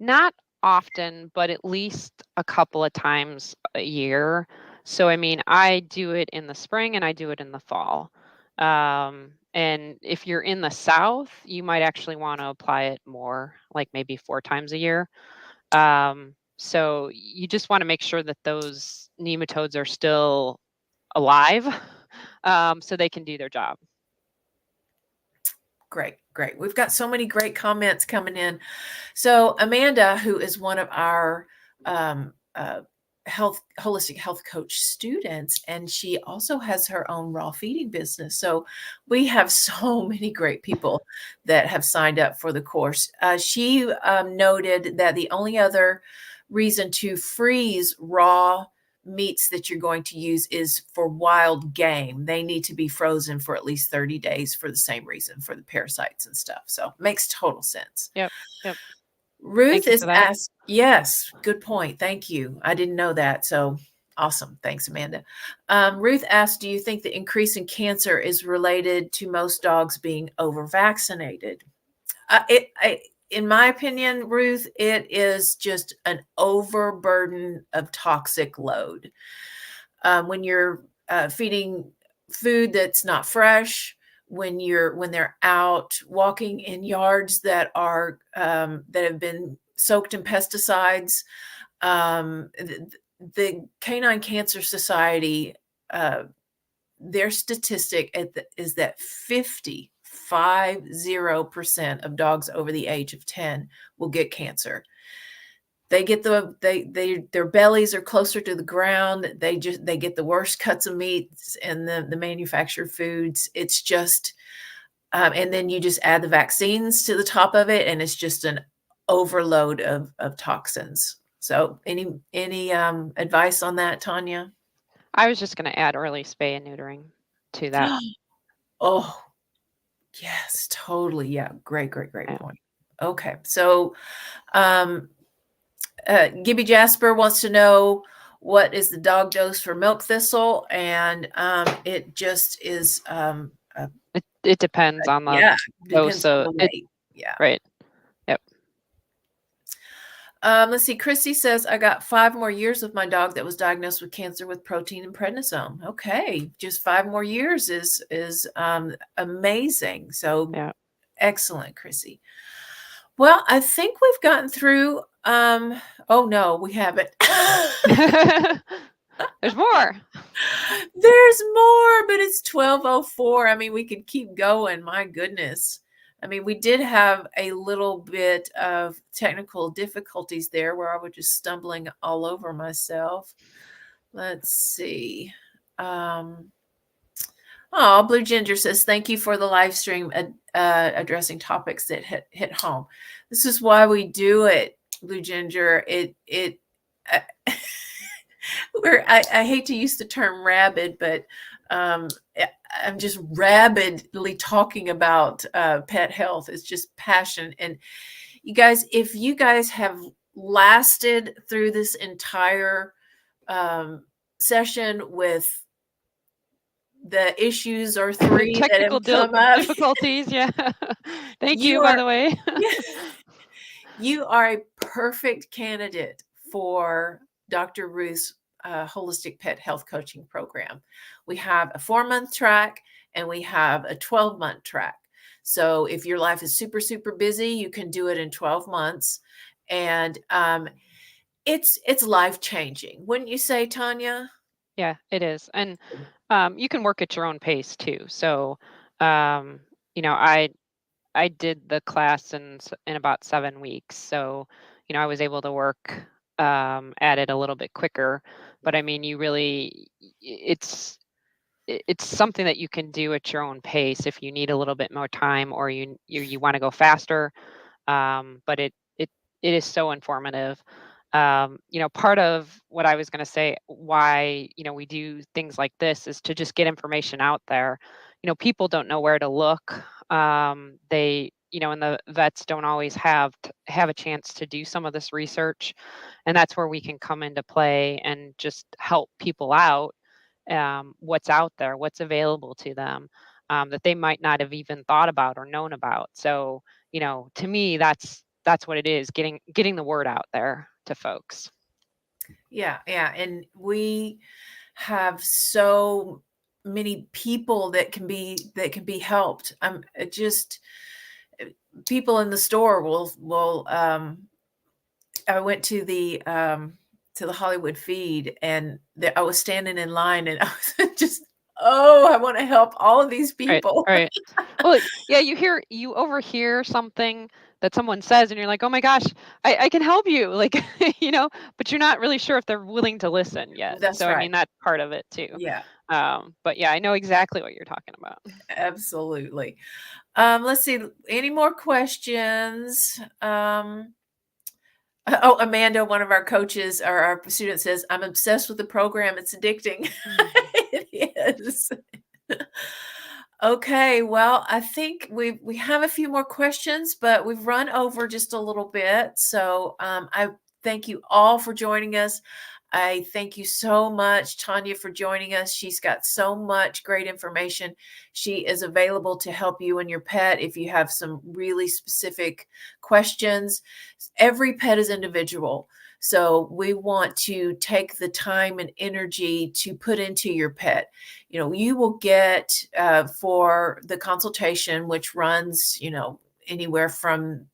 Not often, but at least a couple of times a year. So, I mean, I do it in the spring and I do it in the fall. And if you're in the South, you might actually want to apply it more, like maybe 4 times a year. So you just want to make sure that those nematodes are still alive, so they can do their job. Great. We've got so many great comments coming in. So Amanda, who is one of our holistic health coach students, and she also has her own raw feeding business. So we have so many great people that have signed up for the course. She noted that the only other reason to freeze raw meats that you're going to use is for wild game. They need to be frozen for at least 30 days for the same reason, for the parasites and stuff. So makes total sense. Yep. Ruth is asked, yes, good point. Thank you. I didn't know that. So awesome. Thanks, Amanda. Ruth asked, do you think the increase in cancer is related to most dogs being over-vaccinated? In my opinion, Ruth, it is just an overburden of toxic load. When you're feeding food that's not fresh, when they're out walking in yards that are that have been soaked in pesticides, the Canine Cancer Society, their statistic is that 50% of dogs over the age of 10 will get cancer. They get their bellies are closer to the ground. They get the worst cuts of meats and the manufactured foods. It's just, and then you just add the vaccines to the top of it, and it's just an overload of toxins. So, any advice on that, Tania? I was just going to add early spay and neutering to that. Oh, yes, totally. Yeah, great point. Okay, so Gibby Jasper wants to know what is the dog dose for milk thistle, and it just is. It depends on the dose of it. Yeah. Right. Yep. Let's see. Christy says, I got 5 more years with my dog that was diagnosed with cancer with protein and prednisone. Okay. Just 5 more years is amazing. So yeah. Excellent, Chrissy. Well, I think we've gotten through. Oh no, we haven't. There's more. There's more, but it's 12:04. I mean, we could keep going. My goodness. I mean, we did have a little bit of technical difficulties there where I was just stumbling all over myself. Let's see. Oh, Blue Ginger says, thank you for the live stream addressing topics that hit home. This is why we do it, Blue Ginger. I hate to use the term rabid, but I'm just rabidly talking about pet health. It's just passion. And you guys, if you guys have lasted through this entire session with the issues or 3 that technical have come up. difficulties. Yeah. Thank you, You by are- the way. You are a perfect candidate for Dr. Ruth's holistic pet health coaching program. We have a 4-month track and we have a 12-month track. So if your life is super, super busy, you can do it in 12 months. And it's life-changing. Wouldn't you say, Tania? Yeah, it is. And you can work at your own pace too. So, you know, I did the class in about 7 weeks. So, you know, I was able to work at it a little bit quicker. But I mean, you really, it's something that you can do at your own pace if you need a little bit more time or you want to go faster. But it is so informative. You know, part of what I was going to say, why, you know, we do things like this is to just get information out there. You know, people don't know where to look. They, you know, and the vets don't always have a chance to do some of this research, and that's where we can come into play and just help people out. What's out there, what's available to them, that they might not have even thought about or known about. So, you know, to me, that's what it is, getting the word out there to folks. Yeah, and we have so many people that can be helped. Just people in the store will I went to the Hollywood feed and I was standing in line and I was just, oh, I want to help all of these people. Right. Well, yeah, you overhear something that someone says and you're like, oh my gosh, I can help you. Like, you know, but you're not really sure if they're willing to listen yet. That's So, I right. mean, that's part of it too. Yeah, But yeah, I know exactly what you're talking about. absolutely. Let's see. Any more questions? Oh, Amanda, one of our coaches or our student says, I'm obsessed with the program. It's addicting. It is. Okay, well, I think we have a few more questions, but we've run over just a little bit. So I thank you all for joining us. I thank you so much, Tania, for joining us. She's got so much great information. She is available to help you and your pet if you have some really specific questions. Every pet is individual. So we want to take the time and energy to put into your pet. You know, you will get for the consultation, which runs, you know, anywhere from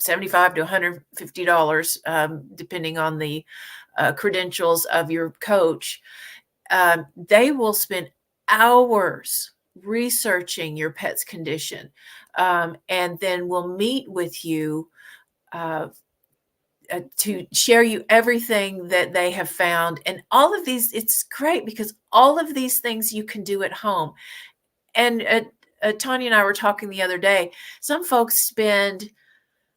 $75 to $150, depending on the credentials of your coach. They will spend hours researching your pet's condition, and then will meet with you to share you everything that they have found. And all of these, it's great because all of these things you can do at home. And Tania and I were talking the other day. Some folks spend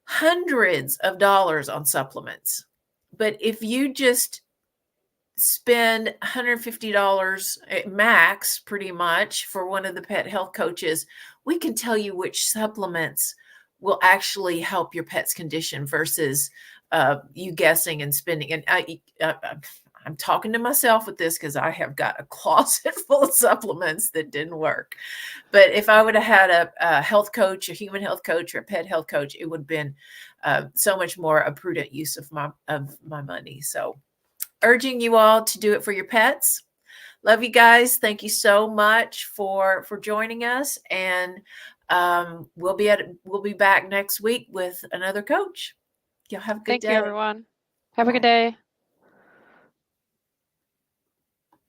hundreds of dollars on supplements. But if you just spend $150 max pretty much for one of the pet health coaches, we can tell you which supplements will actually help your pet's condition versus you guessing and spending. And I'm talking to myself with this because I have got a closet full of supplements that didn't work. But if I would have had a health coach, a human health coach, or a pet health coach, it would have been so much more a prudent use of my money. So urging you all to do it for your pets. Love you guys. Thank you so much for joining us. And we'll be back next week with another coach. Y'all have a good day. Thank you, everyone. Have a good Bye. day.